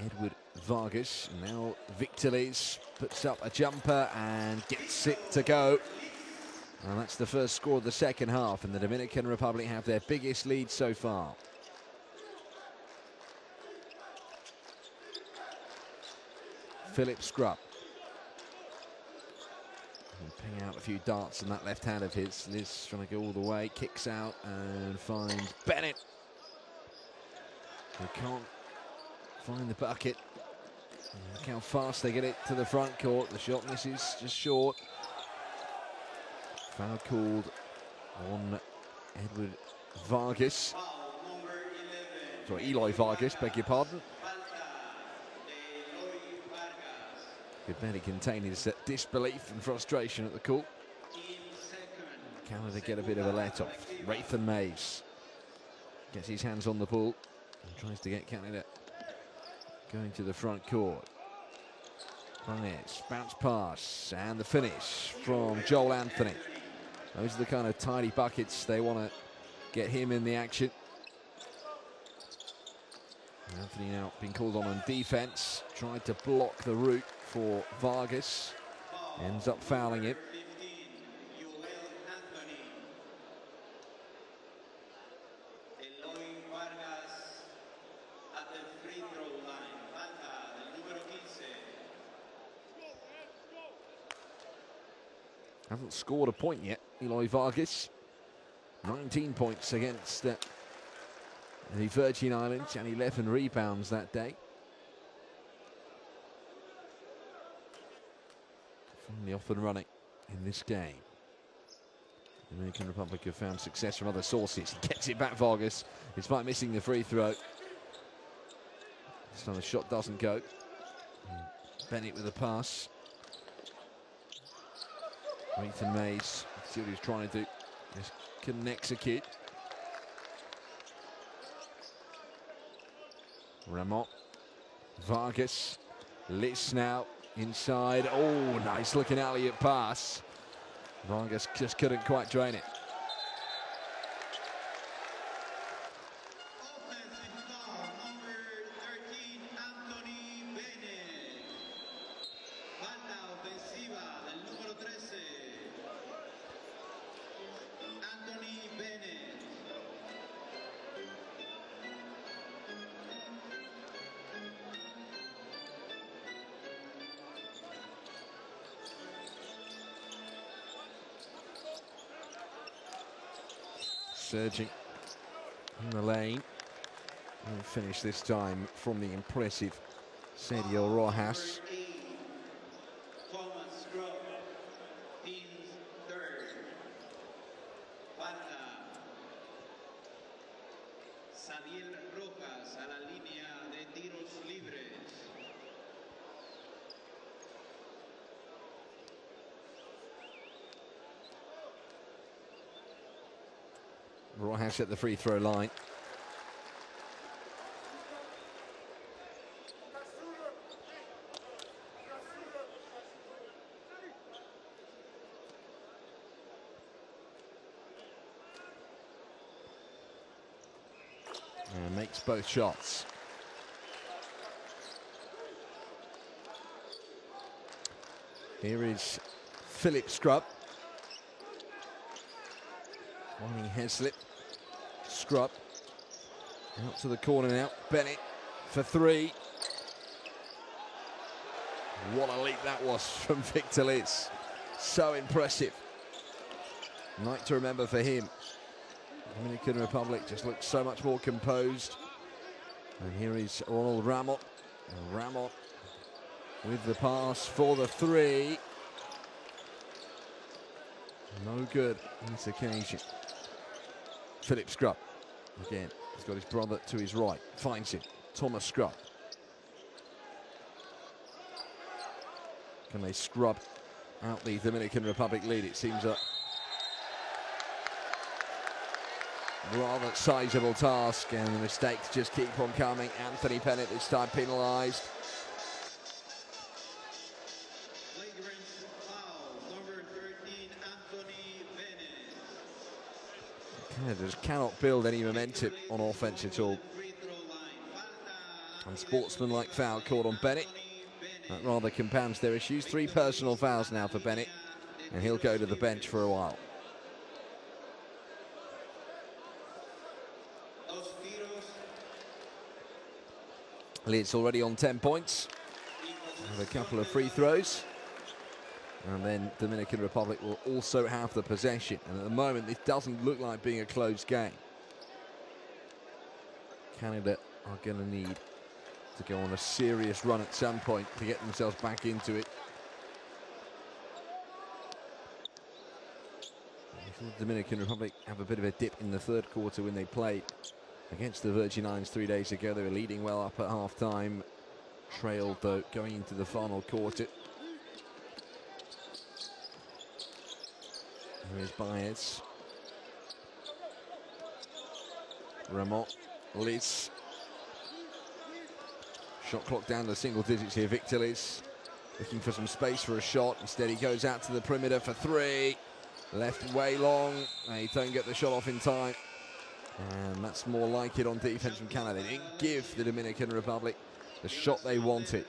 Edward Vargas. Now Victor Liz puts up a jumper and gets it to go. And that's the first score of the second half, and the Dominican Republic have their biggest lead so far. Philip Scrubb. Ping out a few darts in that left hand of his. Liz trying to go all the way, kicks out and finds Bennett. They can't find the bucket. Look how fast they get it to the front court. The shot misses just short. Foul called on Edward Vargas. Sorry, Eloy Vargas, beg your pardon. Could barely contain his disbelief and frustration at the call. Canada get a bit of a let-off. Rathan Mays gets his hands on the ball and tries to get Canada going to the front court. Baez, bounce pass, and the finish from Joel Anthony. Those are the kind of tidy buckets they want to get him in the action. Anthony now being called on defense. Tried to block the route for Vargas. Ends up fouling him. Hasn't scored a point yet, Eloy Vargas. 19 points against the Virgin Islands and 11 rebounds that day. Finally off and running in this game. The Dominican Republic have found success from other sources. He gets it back, Vargas, despite missing the free throw. This time the shot doesn't go. Bennett with a pass. Rathan Mays, see what he's trying to do. Just couldn't execute. Ramon, Vargas, Liz now inside. Oh, nice looking alley-oop pass. Vargas just couldn't quite drain it. Surging in the lane. And finish this time from the impressive Sergio Rojas. Thomas Scrub, team's third. Falta. Xavier Rojas a la línea de tiros libres. Rojas at the free throw line. And makes both shots. Here is Philip Scrub. Finding Heslip. Scrub. Out to the corner now. Bennett for three. What a leap that was from Victor Liz. So impressive. Night to remember for him. Dominican Republic just looks so much more composed. And here is Ronald Ramot. Ramot with the pass for the three. No good on this occasion. Philip Scrub. Again, he's got his brother to his right. Finds him. Thomas Scrub. Can they scrub out the Dominican Republic lead? It seems a rather sizable task, and the mistakes just keep on coming. Anthony Bennett this time penalised. Flagrant foul, number 13, Anthony Bennett. Canada just cannot build any momentum on offense at all. Free throw line. Falta. Unsportsmanlike foul called on Bennett. That rather compounds their issues. 3 personal fouls now for Bennett, and he'll go to the bench for a while. Liz already on 10 points. Have a couple of free throws. And then Dominican Republic will also have the possession. And at the moment, this doesn't look like being a close game. Canada are going to need to go on a serious run at some point to get themselves back into it. The Dominican Republic have a bit of a dip in the third quarter when they played against the Virgin Islands 3 days ago. They were leading well up at half-time. Trailed, though, going into the final quarter. Here is Baez. Ramot. Liz. Shot clock down to single digits here. Victor Liz looking for some space for a shot. Instead, he goes out to the perimeter for three. Left way long. They don't get the shot off in time. And that's more like it on defense from Canada. They didn't give the Dominican Republic the shot they wanted.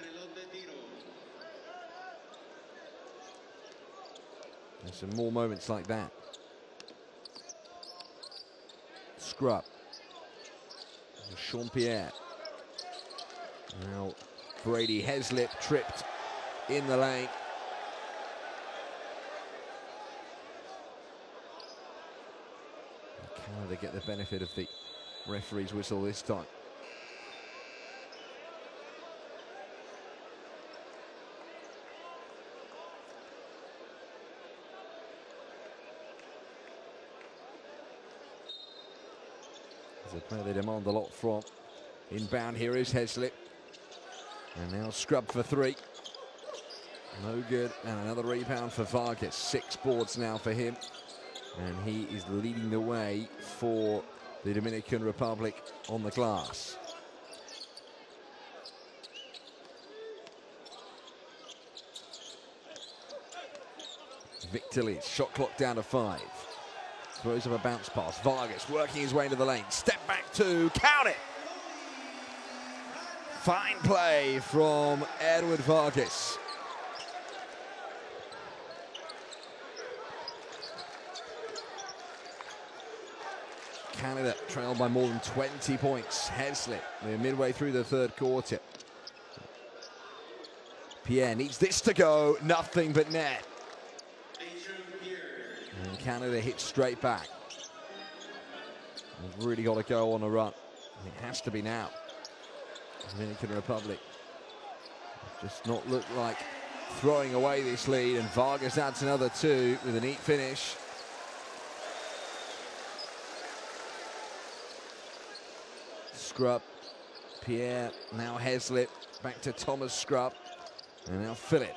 There's some more moments like that. Scrub. Sean Pierre. Now Brady Heslip tripped in the lane. Canada get the benefit of the referee's whistle this time. It's a player they demand a lot from. Inbound here is Heslip. And now Scrub for three. No good. And another rebound for Vargas. 6 boards now for him. And he is leading the way for the Dominican Republic on the glass. Victor Liz, shot clock down to 5. Throws up a bounce pass. Vargas working his way into the lane. Step back 2, count it! Fine play from Edward Vargas. Canada trailed by more than 20 points. Heslip, they're midway through the third quarter. Pierre needs this to go, nothing but net. And Canada hits straight back. They've really got to go on a run. It has to be now. Dominican Republic just not look like throwing away this lead, and Vargas adds another 2 with a neat finish. Scrub, Pierre, now Heslip, back to Thomas Scrub, and now Phillip.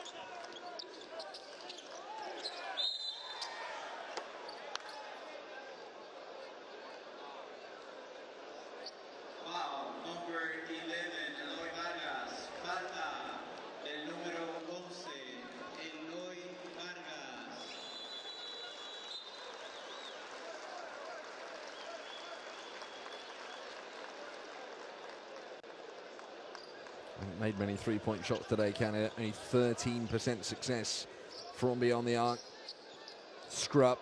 Haven't made many three-point shots today, Canada. Only 13% success from beyond the arc. Scrub.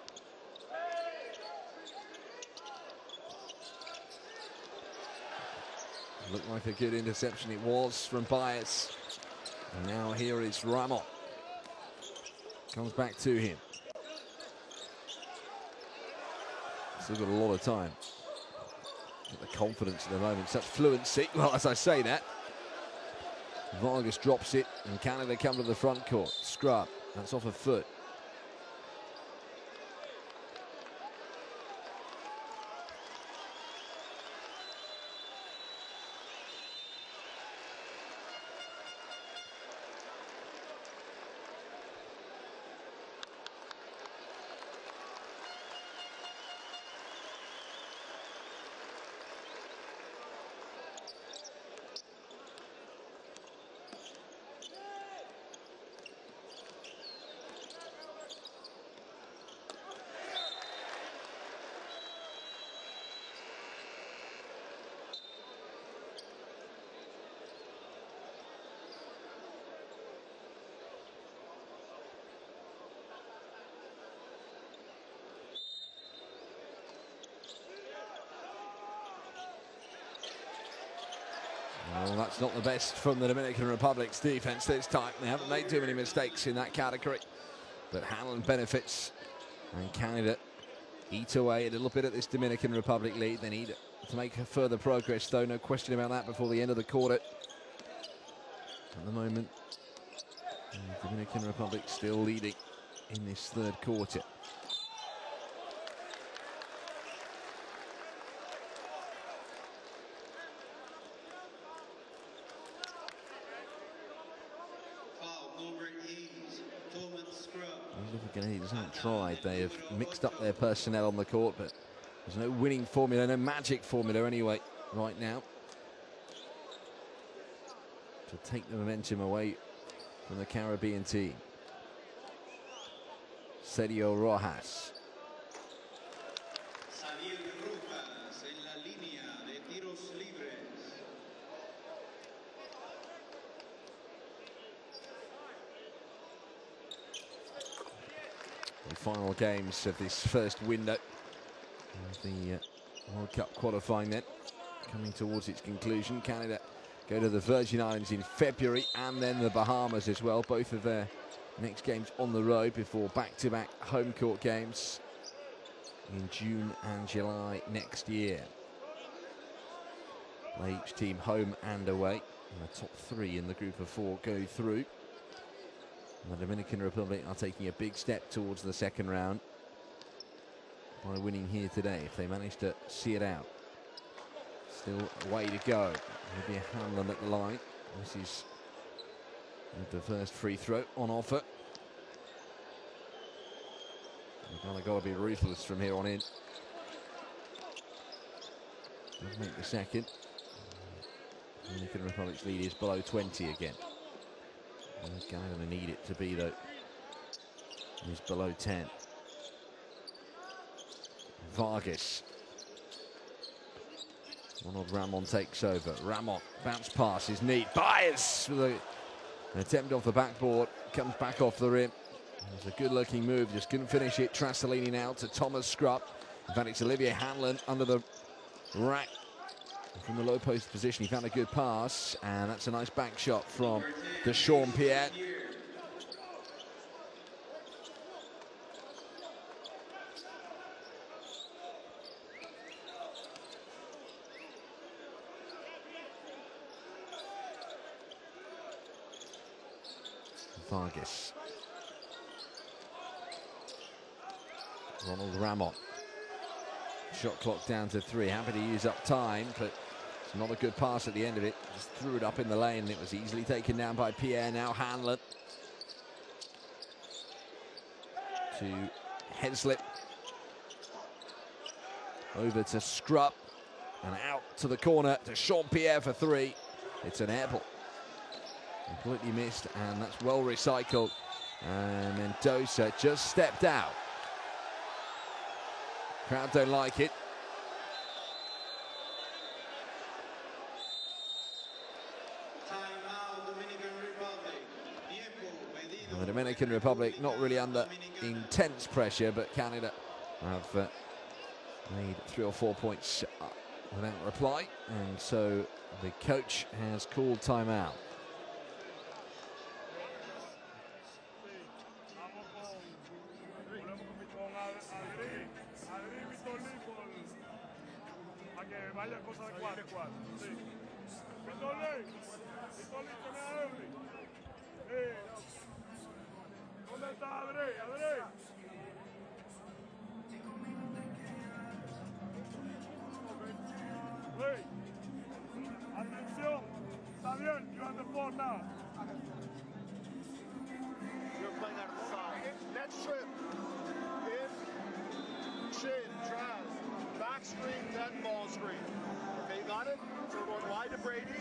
Looked like a good interception. It was from Bias. And now here is Ramon. Comes back to him. Still got a lot of time. Get the confidence at the moment. Such fluency. Well, as I say that, Vargas drops it, and Canada come to the front court. Scrub, that's off a foot. Well, that's not the best from the Dominican Republic's defense this time. They haven't made too many mistakes in that category, but Hanlon benefits, and Canada eat away a little bit at this Dominican Republic lead. They need to make further progress, though, no question about that, before the end of the quarter. At the moment, the Dominican Republic still leading in this third quarter. The Canadians haven't tried. They have mixed up their personnel on the court, but there's no winning formula, no magic formula anyway right now to take the momentum away from the Caribbean team. Sergio Rojas. The final games of this first window of the World Cup qualifying then coming towards its conclusion. Canada go to the Virgin Islands in February, and then the Bahamas as well. Both of their next games on the road before back-to-back home court games in June and July next year. Play each team home and away, and the top 3 in the group of 4 go through. The Dominican Republic are taking a big step towards the second round by winning here today, if they manage to see it out. Still a way to go. Maybe a Hanlon at the line. This is the first free throw on offer. You've kind of got to be ruthless from here on in. Does make the second. The Dominican Republic's lead is below 20 again. This guy going to need it to be, though. He's below 10. Vargas. Ronald Ramon takes over. Ramon, bounce pass is neat. Bias with an attempt off the backboard. Comes back off the rim. It was a good-looking move. Just couldn't finish it. Trasolini now to Thomas Scrub. In fact, it's Olivier Hanlon under the rack. From the low post position, he found a good pass, and that's a nice back shot from Deshaun Pierre. Vargas. Ronald Ramon. Shot clock down to 3. Happy to use up time, but it's not a good pass at the end of it. Just threw it up in the lane, and it was easily taken down by Pierre. Now Hanlon to Heslip. Over to Scrub. And out to the corner to Sean Pierre for 3. It's an air ball. Completely missed, and that's well recycled. And Mendoza just stepped out. Crowd don't like it. Well, the Dominican Republic not really under intense pressure, but Canada have made 3 or 4 points without reply, and so the coach has called timeout. Atención, está bien, you're on the floor now. You're playing out of the side. Net strip. In, chin, tries. Back screen, then ball screen. Okay, you got it? So we're going wide to Brady.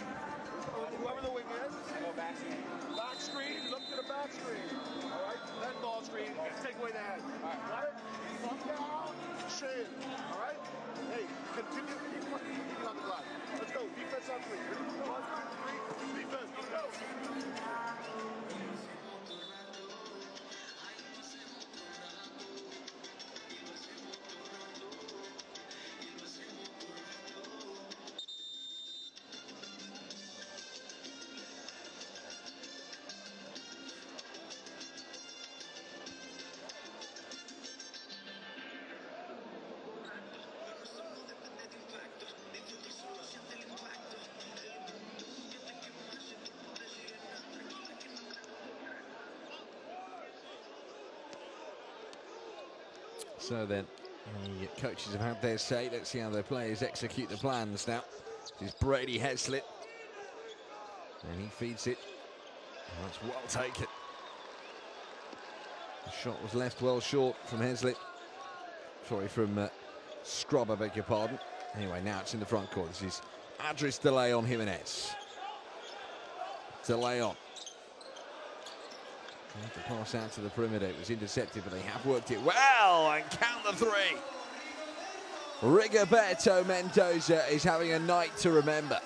Whoever the wing is. Go back screen. Back screen, look to the back screen. All right, then ball screen, take away the head. All right, got it? Thumb down, chin. All right? Hey, continue keep on the glass. Let's go, defense on 3. Ready? 1, 2, 3, defense, let's go. So then, the coaches have had their say. Let's see how their players execute the plans now. This is Brady Heslip, and he feeds it. And that's well taken. The shot was left well short from Heslip. Sorry, from Scrub, I beg your pardon. Anyway, now it's in the front court. This is Adris De Leon Jimenez. De Leon. Tried to pass out to the perimeter. It was intercepted, but they have worked it well, and count the 3. Rigoberto Mendoza is having a night to remember.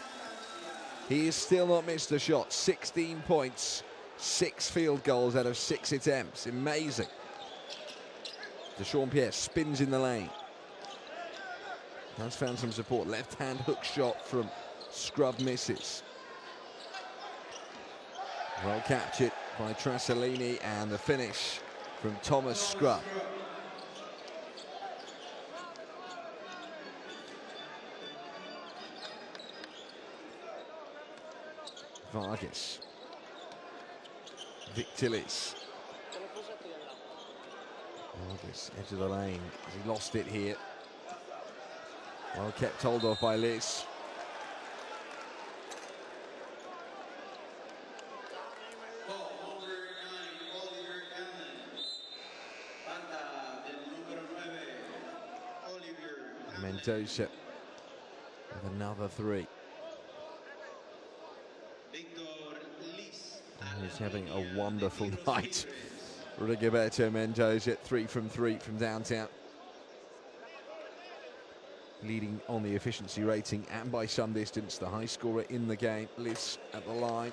He has still not missed a shot. 16 points, 6 field goals out of 6 attempts. Amazing. Sean Pierre spins in the lane. Has found some support. Left-hand hook shot from Scrub misses. Well captured by Trasolini, and the finish from Thomas Scrub. Vargas. Victilis. Vargas, edge of the lane. He lost it here. Well kept hold of by Liz. Mendoza with another 3. He's having a wonderful night. Rigoberto Mendoza, 3 from 3 from downtown. Leading on the efficiency rating and by some distance, the high scorer in the game. Liz at the line.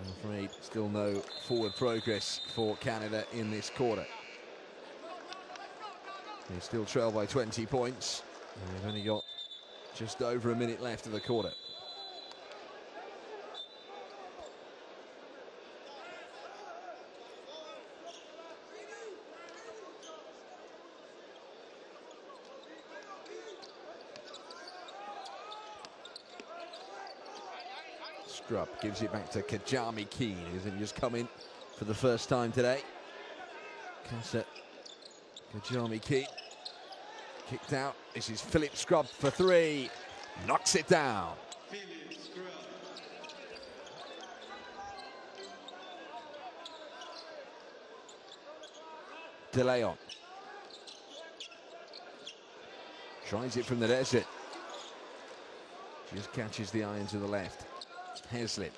I'm afraid still no forward progress for Canada in this quarter. They still trail by 20 points. And they've only got just over a minute left of the quarter. Scrub gives it back to Kajami Keane, who's just come in for the first time today. Kajami Keane kicked out. This is Philip Scrub for three. Knocks it down. De Leon tries it from the desert. Just catches the iron to the left. Heslin.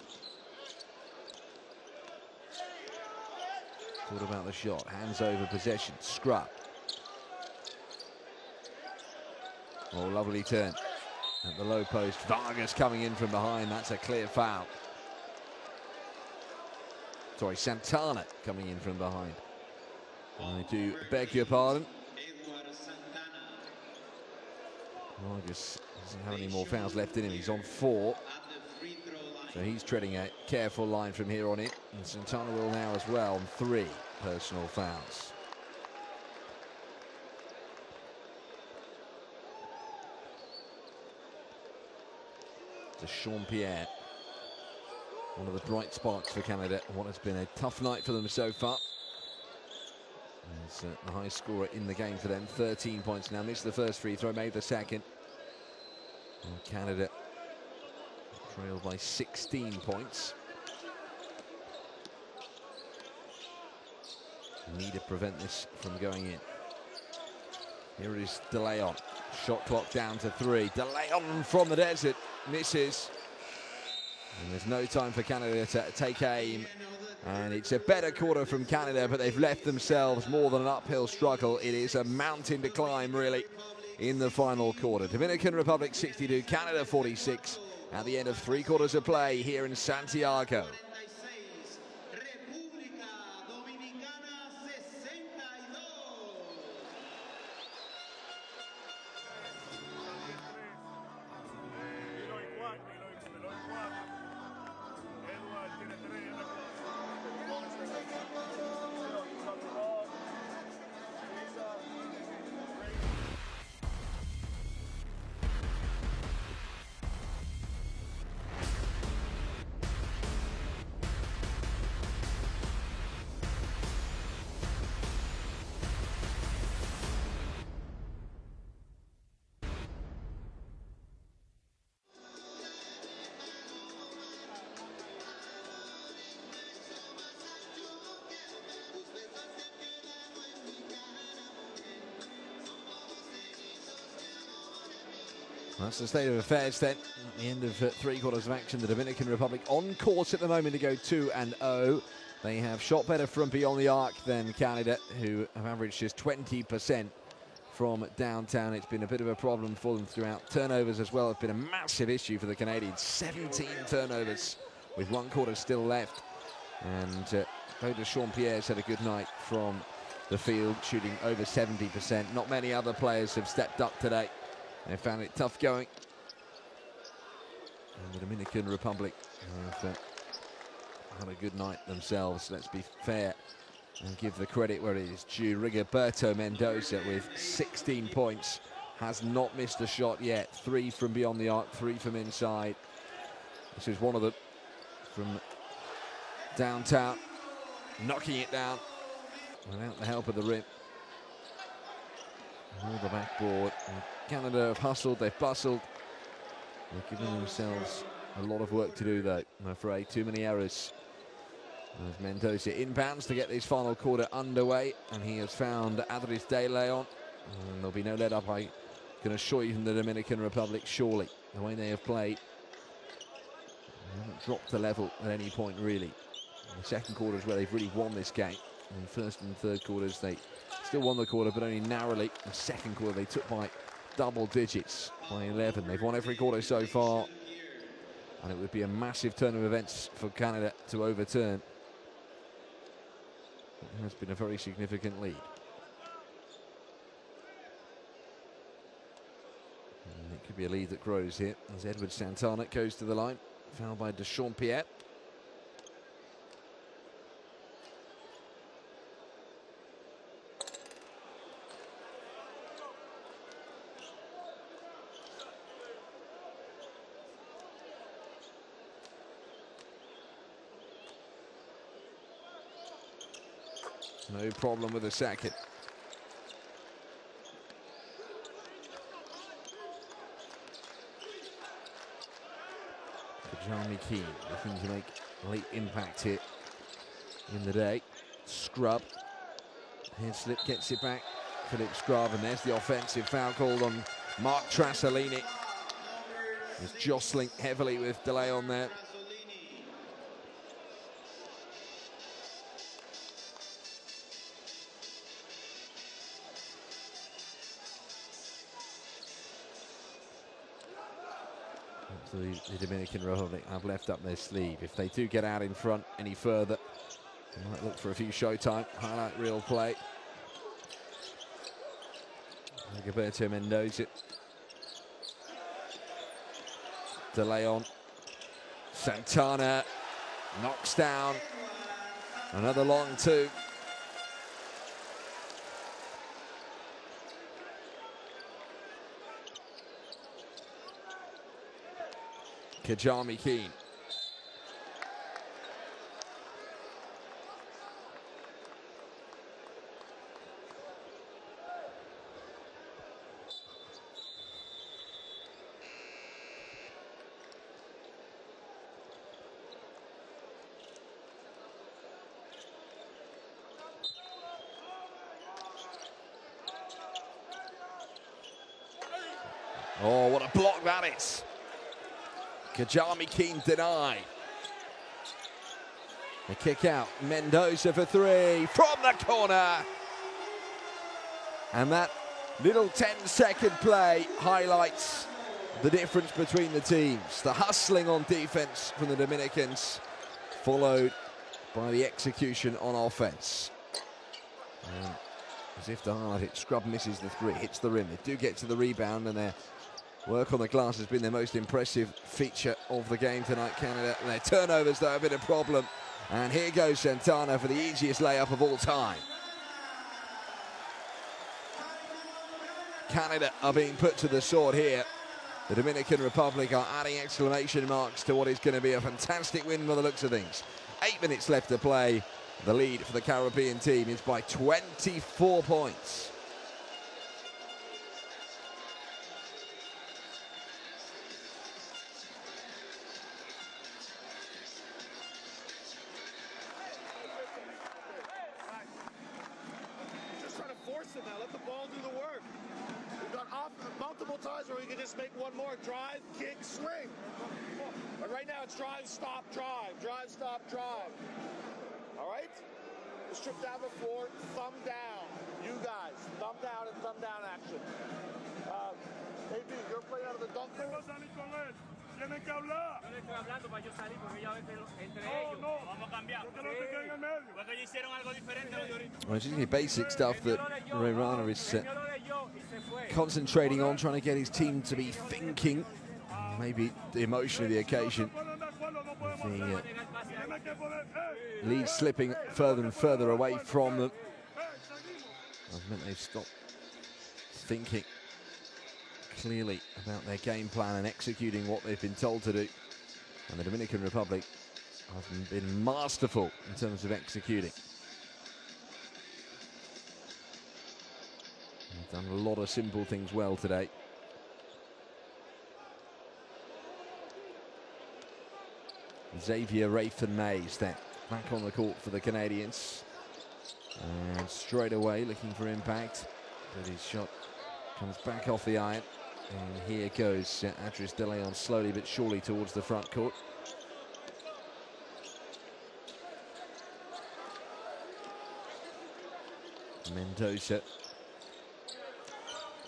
Thought about the shot. Hands over possession. Scrub. Oh, lovely turn at the low post. Vargas coming in from behind. That's a clear foul. Sorry, Santana coming in from behind. I do beg your pardon. Vargas doesn't have any more fouls left in him. He's on 4. So he's treading a careful line from here on in. And Santana will now as well on 3 personal fouls. Dechampierre, one of the bright sparks for Canada. What has been a tough night for them so far. He's the high scorer in the game for them. 13 points now. Missed the first free throw, made the second. And Canada trailed by 16 points. Need to prevent this from going in. Here it is, De Leon. Shot clock down to 3. De Leon from the desert misses. And there's no time for Canada to take aim. And it's a better quarter from Canada, but they've left themselves more than an uphill struggle. It is a mountain to climb, really, in the final quarter. Dominican Republic 62, Canada 46, at the end of 3 quarters of play here in Santiago. That's the state of affairs then. At the end of 3 quarters of action, the Dominican Republic on course at the moment to go 2-0. They have shot better from beyond the arc than Canada, who have averaged just 20% from downtown. It's been a bit of a problem for them throughout. Turnovers as well have been a massive issue for the Canadians. 17 turnovers with 1 quarter still left. And Beau Dechampierre's had a good night from the field, shooting over 70%. Not many other players have stepped up today. They found it tough going. And the Dominican Republic have had a good night themselves. Let's be fair and give the credit where it is due. Rigoberto Mendoza with 16 points. Has not missed a shot yet. 3 from beyond the arc, 3 from inside. This is one of them from downtown. Knocking it down without the help of the rim. All the backboard. Canada have hustled, they've bustled. They're giving themselves a lot of work to do, though, I'm afraid. Too many errors. As Mendoza inbounds to get this final quarter underway, and he has found Adris De Leon. And there'll be no let up, I can assure you, from the Dominican Republic, surely. The way they have played. They haven't dropped the level at any point, really. In the second quarter is where they've really won this game. In the first and third quarters, they still won the quarter, but only narrowly. The second quarter, they took by double digits, by 11. They've won every quarter so far, and it would be a massive turn of events for Canada to overturn. It has been a very significant lead. And it could be a lead that grows here as Edward Santana goes to the line, fouled by Dechampierre. No problem with the second. Jeremy Keane looking to make a late impact here in the day. Scrub. Head slip gets it back. Philip Scrub, and there's the offensive foul called on Mark Trasolini. He's jostling heavily with delay on there. The Dominican Republic have left up their sleeve. If they do get out in front any further, they might look for a few showtime, highlight reel play. Roberto Mendoza. De Leon. Santana knocks down. Another long two. Kajami Keane. Oh, what a block that is. Kajami Keane denied. The kick out. Mendoza for three from the corner. And that little 10-second play highlights the difference between the teams. The hustling on defense from the Dominicans, followed by the execution on offense. And as if to highlight it, Scrub misses the three, hits the rim. They do get to the rebound, and their work on the glass has been their most impressive feature of the game tonight, Canada. And their turnovers, though, have been a problem. And here goes Santana for the easiest layup of all time. Canada are being put to the sword here. The Dominican Republic are adding exclamation marks to what is going to be a fantastic win by the looks of things. 8 minutes left to play. The lead for the Caribbean team is by 24 points. Now let the ball do the work. We've got multiple times where we can just make one more drive, kick, swing. But right now it's drive, stop, drive, drive, stop, drive. All right? Strip down the floor, thumb down. You guys, thumb down and thumb down action. AB, you're playing out of the dunk. Tienen que hablar. No le estoy hablando para yo salir porque ya entre ellos. No, vamos a cambiar. Porque no te queden en el medio. Porque ellos hicieron algo diferente a lo de ahorita. Well, it's usually basic stuff that Rana is concentrating on, trying to get his team to be thinking. Maybe the emotion of the occasion. The lead slipping further and further away from them. I meant they've stopped thinking clearly about their game plan and executing what they've been told to do. And the Dominican Republic have been masterful in terms of executing. They've done a lot of simple things well today. Xavier Rayford-Mays then back on the court for the Canadians. And straight away looking for impact. But his shot comes back off the iron. And here goes Adris De Leon slowly but surely towards the front court. Mendoza.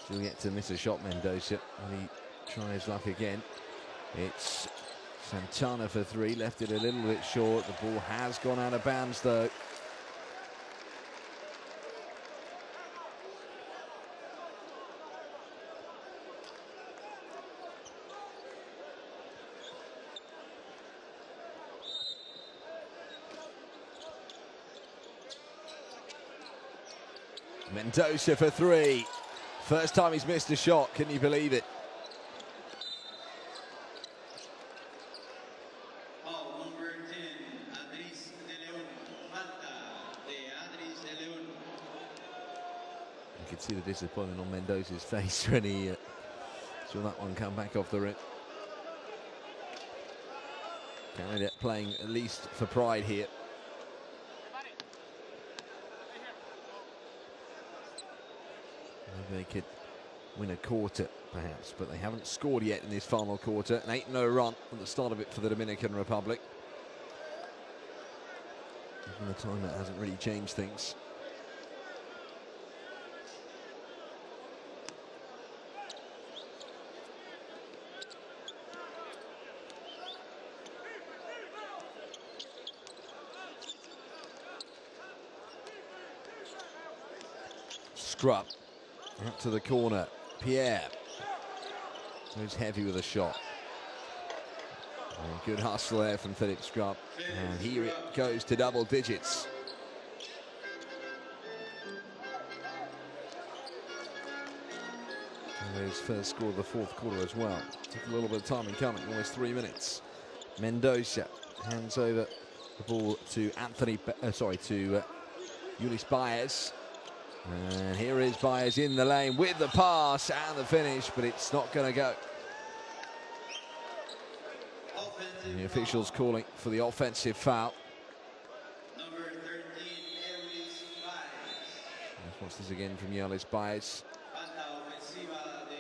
Still yet to miss a shot, Mendoza. And he tries luck again. It's Santana for three. Left it a little bit short. The ball has gone out of bounds, though. Mendoza for three. First time he's missed a shot. Can you believe it? Foul number 10, Adris De Leon. Falta de Adris De Leon. could see the disappointment on Mendoza's face when he saw that one come back off the rim. Canada playing at least for pride here. Maybe they could win a quarter, perhaps, but they haven't scored yet in this final quarter. An 8-0 run at the start of it for the Dominican Republic. Even the timeout hasn't really changed things. Scrub out to the corner. Pierre goes heavy with a shot. Good hustle there from Philip Scrub. And here it goes to double digits. And his first score of the fourth quarter as well. Took a little bit of time in coming, almost 3 minutes. Mendoza hands over the ball to Ulis Baez. And here is Baez in the lane with the pass and the finish, but it's not going to go. And the officials calling for the offensive foul. Number 13, Ulis Baez. Let's watch this again from Ulis Baez. Falta ofensiva de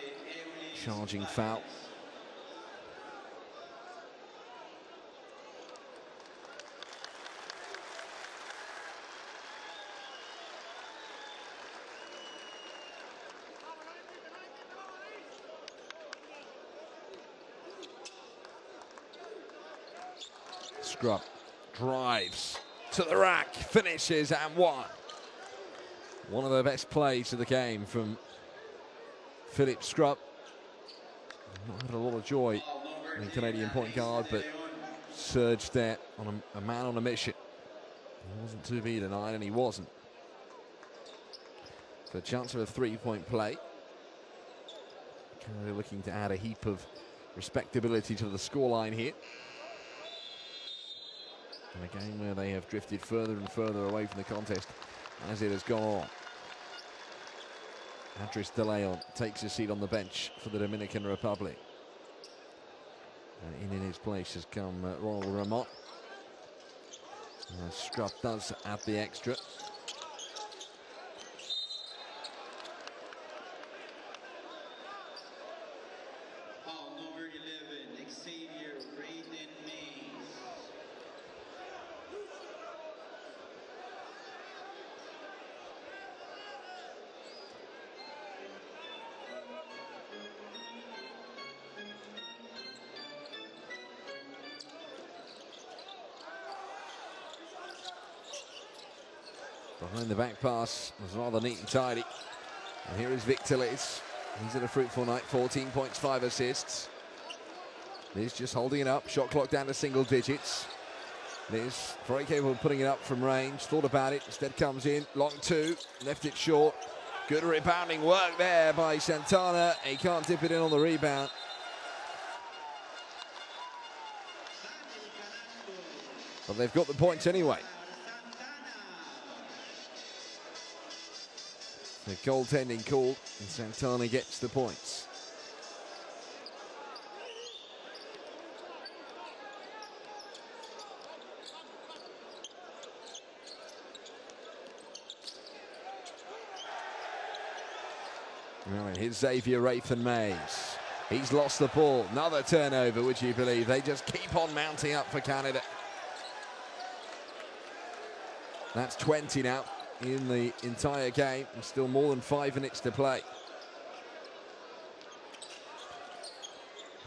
Ulis Charging Baez. foul. Scrub drives to the rack, finishes and one. One of the best plays of the game from Philip Scrub. Not had a lot of joy in the Canadian point guard, but surged there on a man on a mission. He wasn't to be denied, and he wasn't. So a chance of a three-point play. Canada looking to add a heap of respectability to the scoreline here. In a game where they have drifted further and further away from the contest as it has gone on. Andres De Leon takes a seat on the bench for the Dominican Republic. And in his place has come Ronald Ramon. Scrub does add the extra. Foul number 11, Xavier Braden Mays. Behind the back pass was rather neat and tidy. And here is Victor Liz. He's had a fruitful night, 14 points, 5 assists. Liz just holding it up, shot clock down to single digits. Liz very capable of putting it up from range, thought about it, instead comes in, long two, left it short. Good rebounding work there by Santana. He can't dip it in on the rebound. But they've got the points anyway. The goaltending called, and Santana gets the points. Right, here's Xavier Rathan Mays. He's lost the ball. Another turnover, would you believe? They just keep on mounting up for Canada. That's 20 now in the entire game, and still more than 5 minutes to play.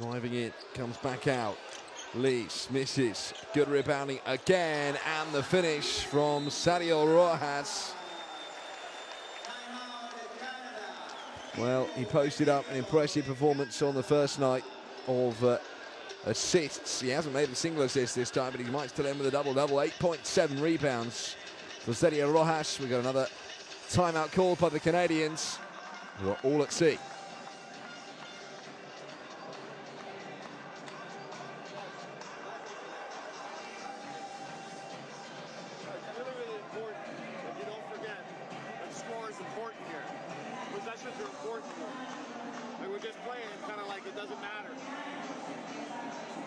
Driving it, comes back out. Lees misses. Good rebounding again, and the finish from Sergio Rojas. Well, he posted up an impressive performance on the first night of assists. He hasn't made a single assist this time, but he might still end with a double-double. 8.7 rebounds for Sergio Rojas. We've got another timeout called by the Canadians, who are all at sea. It's really, really important that you don't forget that score is important here. possessions are important here. Like we're just playing kind of like it doesn't matter.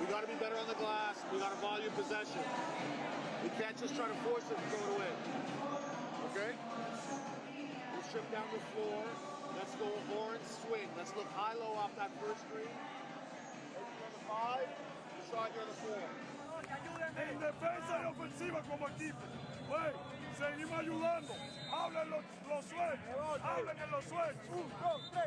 We got to be better on the glass. We got to value possession. We can't just try to force it and throw it away. Okay? We'll strip down the floor. Let's go orange swing. Let's look high-low off that first screen. Open on the 5. Decide here on the 4. En defensa y ofensiva como equipo. Wey, seguimos ayudando. Hablen los sueños. Hablen en los sueños. 1, 2, 3.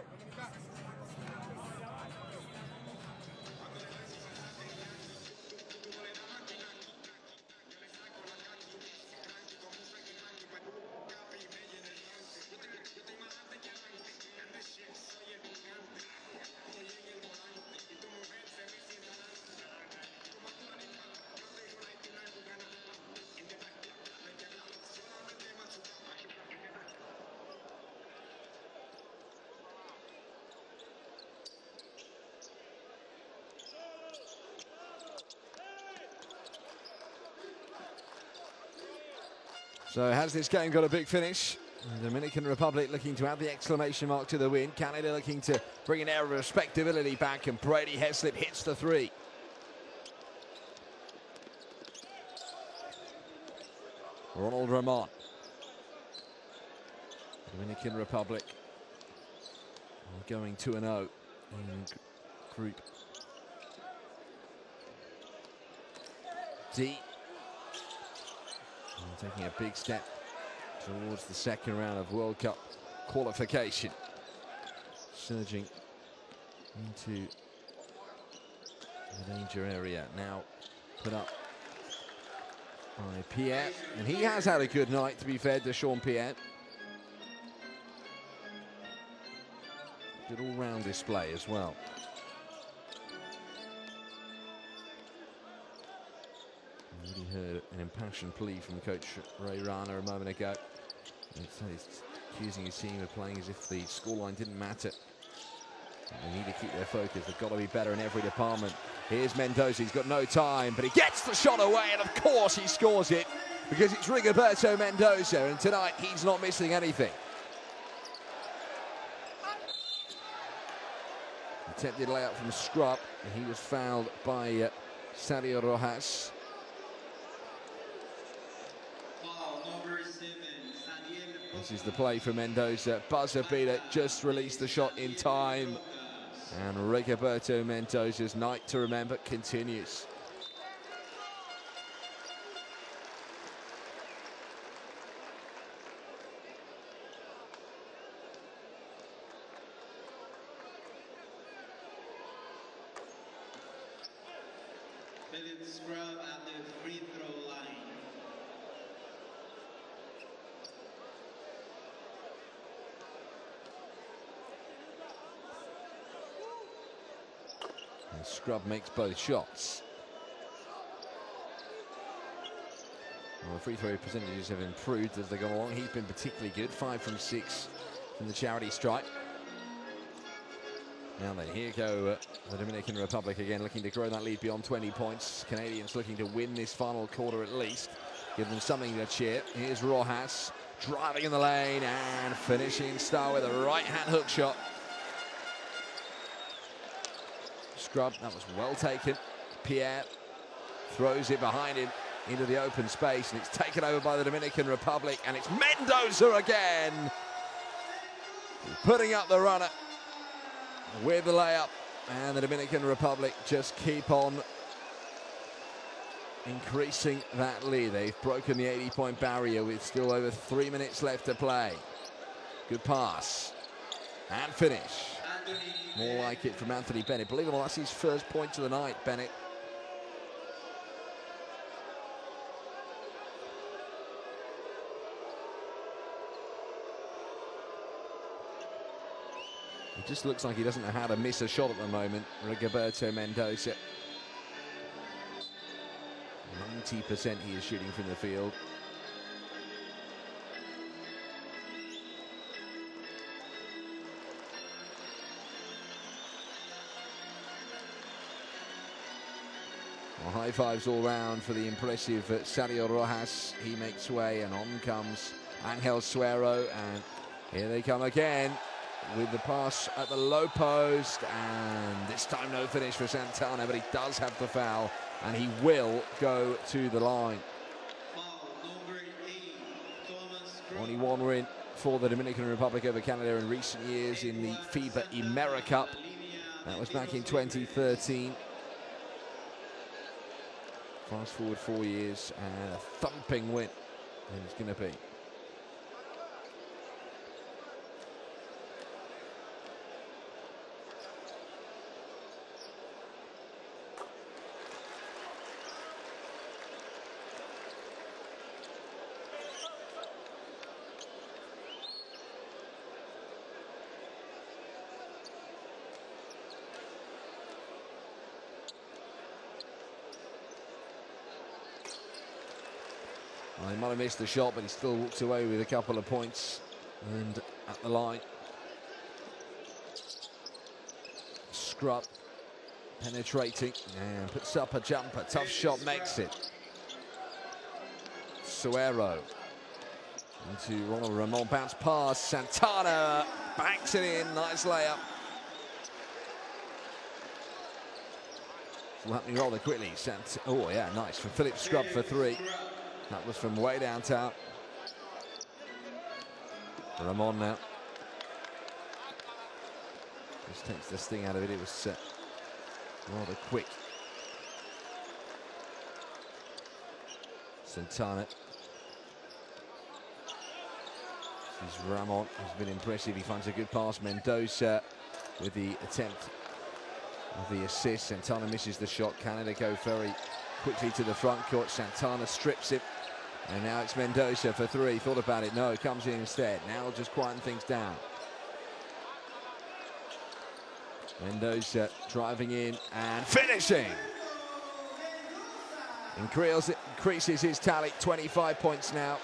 So has this game got a big finish? The Dominican Republic looking to add the exclamation mark to the win. Canada looking to bring an air of respectability back, and Brady Heslip hits the 3. Ronald Ramon. Dominican Republic going 2-0 in Group D. And taking a big step towards the second round of World Cup qualification. Surging into the danger area. Now put up by Pierre. And he has had a good night, to be fair to Sean Pierre. Good all-round display as well. Already heard an impassioned plea from Coach Ray Rana a moment ago. He's accusing his team of playing as if the scoreline didn't matter. They need to keep their focus. They've got to be better in every department. Here's Mendoza. He's got no time, but he gets the shot away, and of course he scores it because it's Rigoberto Mendoza, and tonight he's not missing anything. Attempted layup from Scrub, and he was fouled by Sergio Rojas. This is the play for Mendoza. Buzzer beater, just released the shot in time. And Rigoberto Mendoza's night to remember continues. Scrub at the free throw line. And Scrub makes both shots. Well, the free throw percentages have improved as they go along. He's been particularly good, 5 from 6 from the charity stripe. Now then, here go the Dominican Republic again, looking to grow that lead beyond 20 points. Canadians looking to win this final quarter at least. Give them something to cheer. Here's Rojas, driving in the lane and finishing style with a right-hand hook shot. Scrub, that was well taken. Pierre throws it behind him into the open space, and it's taken over by the Dominican Republic, and it's Mendoza again, putting up the runner with the layup, and the Dominican Republic just keep on increasing that lead. They've broken the 80-point barrier with still over 3 minutes left to play. Good pass and finish. More like it from Anthony Bennett. Believe it or not, that's his first point of the night, Bennett. It just looks like he doesn't know how to miss a shot at the moment, Rigoberto Mendoza. 90% he is shooting from the field. Well, high fives all round for the impressive Sergio Rojas. He makes way, and on comes Angel Suero, and here they come again. with the pass at the low post, and this time no finish for Santana, but he does have the foul, and he will go to the line. Only one win for the Dominican Republic over Canada in recent years in the FIBA Americas Cup. That was back in 2013. Fast forward 4 years, and a thumping win, and it's going to be. Well, he might have missed the shot, but he still walks away with a couple of points. And at the line, Scrub penetrating and puts up a jumper. Tough shot, makes it. Suero into Ronald Ramon, bounce pass. Santana banks it in. Nice layup. It's happening rather quickly. Oh yeah, nice for Philip Scrub for three. That was from way downtown. Ramon now. Just takes the sting out of it. It was rather quick. Santana. This is Ramon, has been impressive. He finds a good pass. Mendoza with the attempt of the assist. Santana misses the shot. Canada go very quickly to the front court. Santana strips it. And now it's Mendoza for three. Thought about it. No, it comes in instead. Now we'll just quieten things down. Mendoza driving in and finishing. Increases his tally. 25 points now.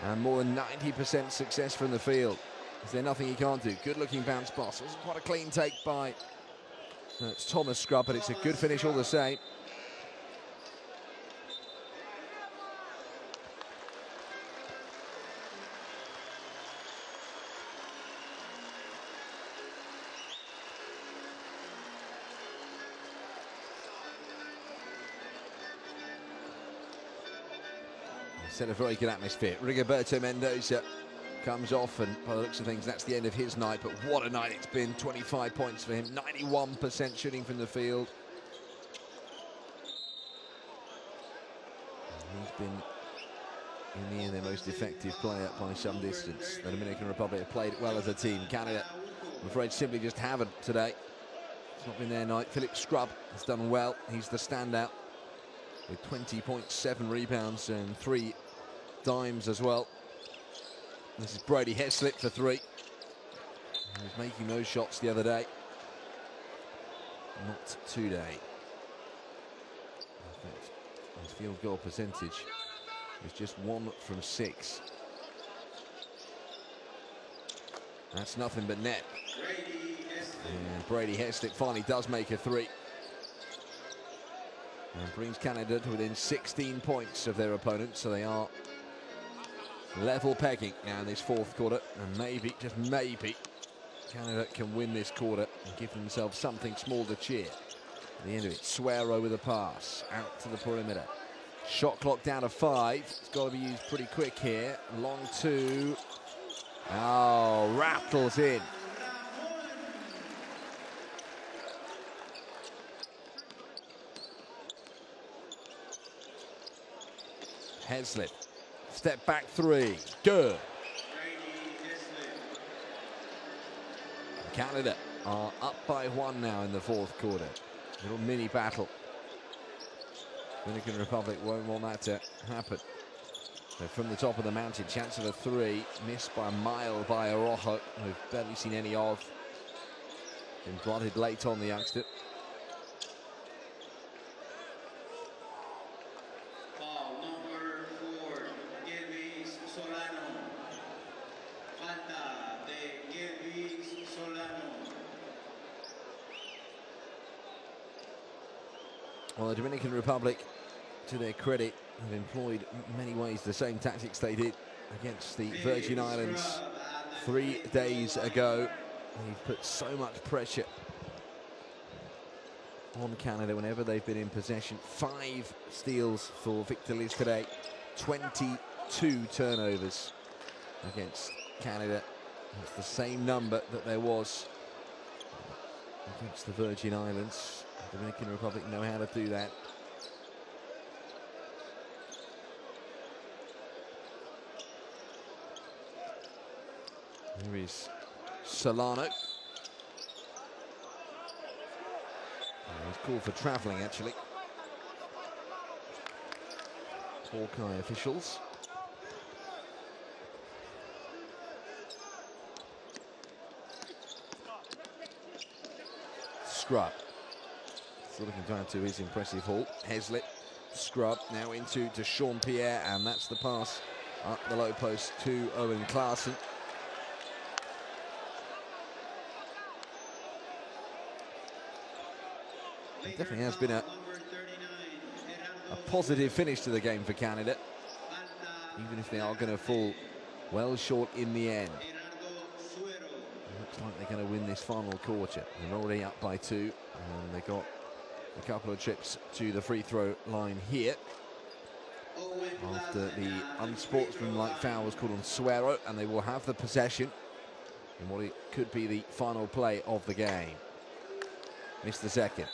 And more than 90% success from the field. Is there nothing he can't do? Good looking bounce pass. It wasn't quite a clean take by it's Thomas Scrub, but it's a good finish all the same. Set a very good atmosphere. Rigoberto Mendoza comes off, and by the looks of things, that's the end of his night. But what a night it's been. 25 points for him, 91% shooting from the field. He's been, in the end, their most effective player by some distance. The Dominican Republic have played well as a team. Canada, I'm afraid, simply just haven't today. It's not been their night. Philip Scrub has done well. He's the standout with 20.7 rebounds and 3 dimes as well. This is Brady Heslip for three. He was making those shots the other day. Not today. In fact, his field goal percentage is just 1 from 6. That's nothing but net. And Brady Heslip finally does make a three. And brings Canada to within 16 points of their opponent, so they are level pegging now in this fourth quarter. And maybe, just maybe, Canada can win this quarter and give themselves something small to cheer. At the end of it, Suero with a pass out to the perimeter. Shot clock down to 5. It's got to be used pretty quick here. Long two. Oh, rattles in. Heslip, step back three, good. Canada are up by 1 now in the fourth quarter. Little mini battle. Dominican Republic won't want that to happen. So from the top of the mountain, chance of a three, missed by a mile by Araujo, who we've barely seen any of. Been blotted late on the youngster. Well, the Dominican Republic, to their credit, have employed in many ways the same tactics they did against the Virgin Islands 3 days ago. They've put so much pressure on Canada whenever they've been in possession. 5 steals for Victor Liz today, 22 turnovers against Canada. It's the same number that there was against the Virgin Islands. The Dominican Republic know how to do that. Here is Solano. He's called for travelling, actually. Hawkeye officials. Scrub. Still looking down to his impressive haul. Heslip, Scrub, now into Deshaun Pierre, and that's the pass up the low post to Owen Clarkson. It definitely has been a positive finish to the game for Canada, even if they are going to fall well short in the end. It looks like they're going to win this final quarter. They're already up by 2, and they got a couple of trips to the free throw line here after the unsportsmanlike foul was called on Suero, and they will have the possession in what it could be the final play of the game. Missed the second.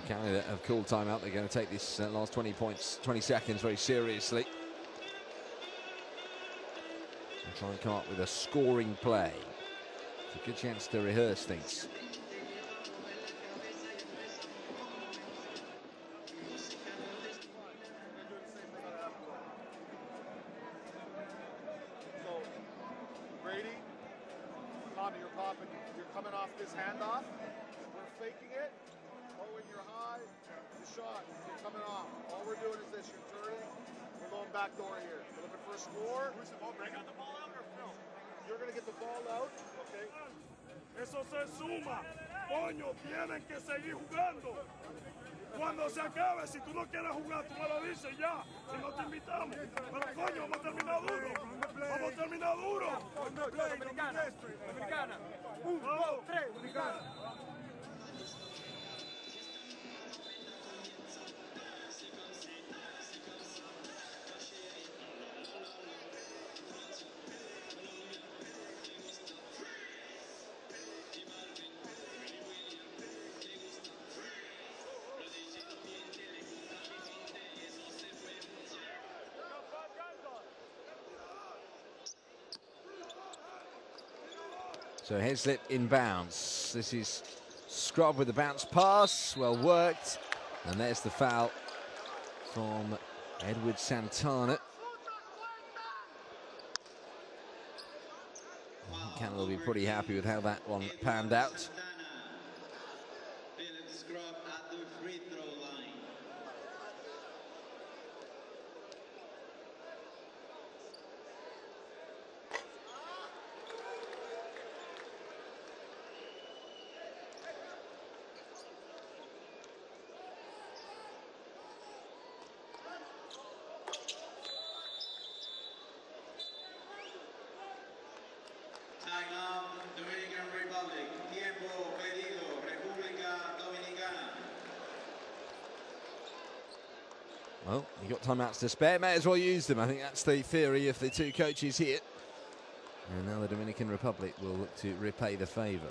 Canada have called timeout. They're going to take this last 20 seconds very seriously and try and come up with a scoring play. It's a good chance to rehearse things. So, Brady, Tommy, you're popping. You're coming off this handoff. We're faking it. When you're high, the shot, you're coming off. All we're doing is this, you're turning, we're going back door here. We're looking for a score. Who's the ball? Break out the ball out or Phil? You're going to get the ball out, okay? Eso se suma. Coño, tienen que seguir jugando. Cuando se acabe, si tú no quieres jugar, tú me lo dices ya. Si no te invitamos. Pero coño, vamos a terminar duro. Vamos a terminar duro. Dominicana. Dominicana. 1, 2, 3, Dominicana. So Heslip inbounds. This is Scrub with the bounce pass. Well worked. And there's the foul from Edward Santana. Canada will be pretty happy with how that one panned out. Dominican Republic, tiempo pedido, República Dominicana. Well, you got timeouts to spare, may as well use them. I think that's the theory of the two coaches here. And now the Dominican Republic will look to repay the favour.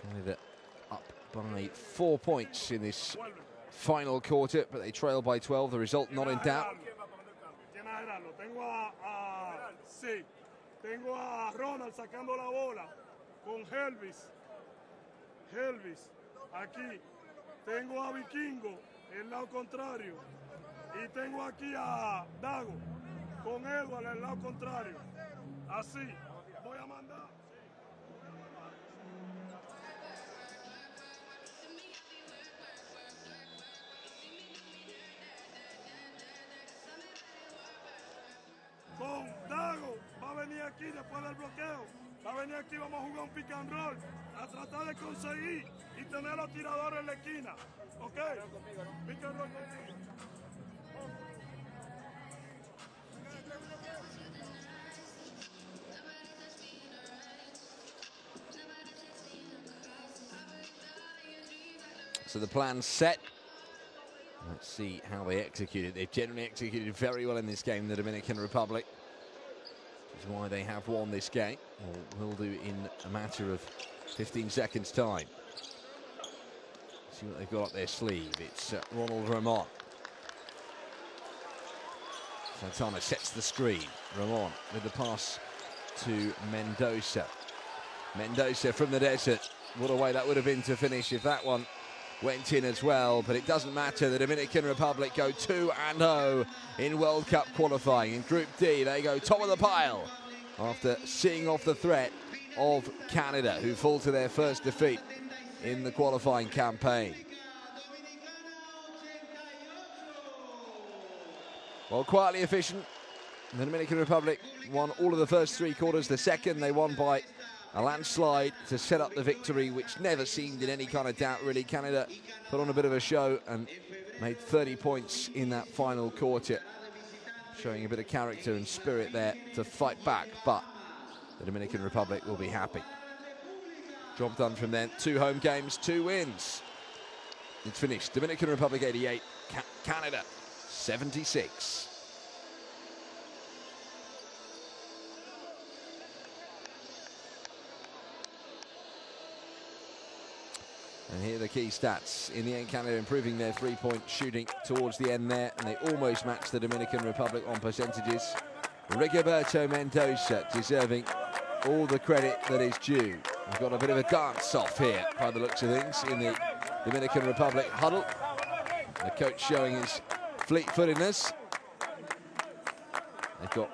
Canada up by 4 points in this final quarter, but they trail by 12. The result not in doubt. Tengo a Ronald sacando la bola con Helvis. Aquí. Tengo a Vikingo, el lado contrario. Y tengo aquí a Dago con Edward, el lado contrario. Así. Voy a mandar. Con Dago va a venir aquí después del bloqueo. Va a venir aquí, vamos a jugar un pick and roll, a tratar de conseguir y tener los tiradores en la esquina. ¿Ok? Pick and roll contigo. So the plan's set. Let's see how they execute it. They've generally executed very well in this game, the Dominican Republic, which is why they have won this game, or will do in a matter of 15 seconds' time. See what they've got up their sleeve. It's Ronald Ramon. Santana sets the screen. Ramon with the pass to Mendoza. Mendoza from the desert. What a way that would have been to finish if that one went in as well, but it doesn't matter. The Dominican Republic go 2-0 in World Cup qualifying. In Group D, they go top of the pile after seeing off the threat of Canada, who fall to their first defeat in the qualifying campaign. Well, quietly efficient. The Dominican Republic won all of the first three quarters. The second, they won by a landslide to set up the victory, which never seemed in any kind of doubt, really. Canada put on a bit of a show and made 30 points in that final quarter, showing a bit of character and spirit there to fight back, but the Dominican Republic will be happy. Job done from then. 2 home games, 2 wins. It's finished. Dominican Republic 88, Canada 76. And here are the key stats. In the end, Canada improving their three-point shooting towards the end there, and they almost matched the Dominican Republic on percentages. Rigoberto Mendoza deserving all the credit that is due. We've got a bit of a dance-off here, by the looks of things, in the Dominican Republic huddle. The coach showing his fleet-footedness. They've got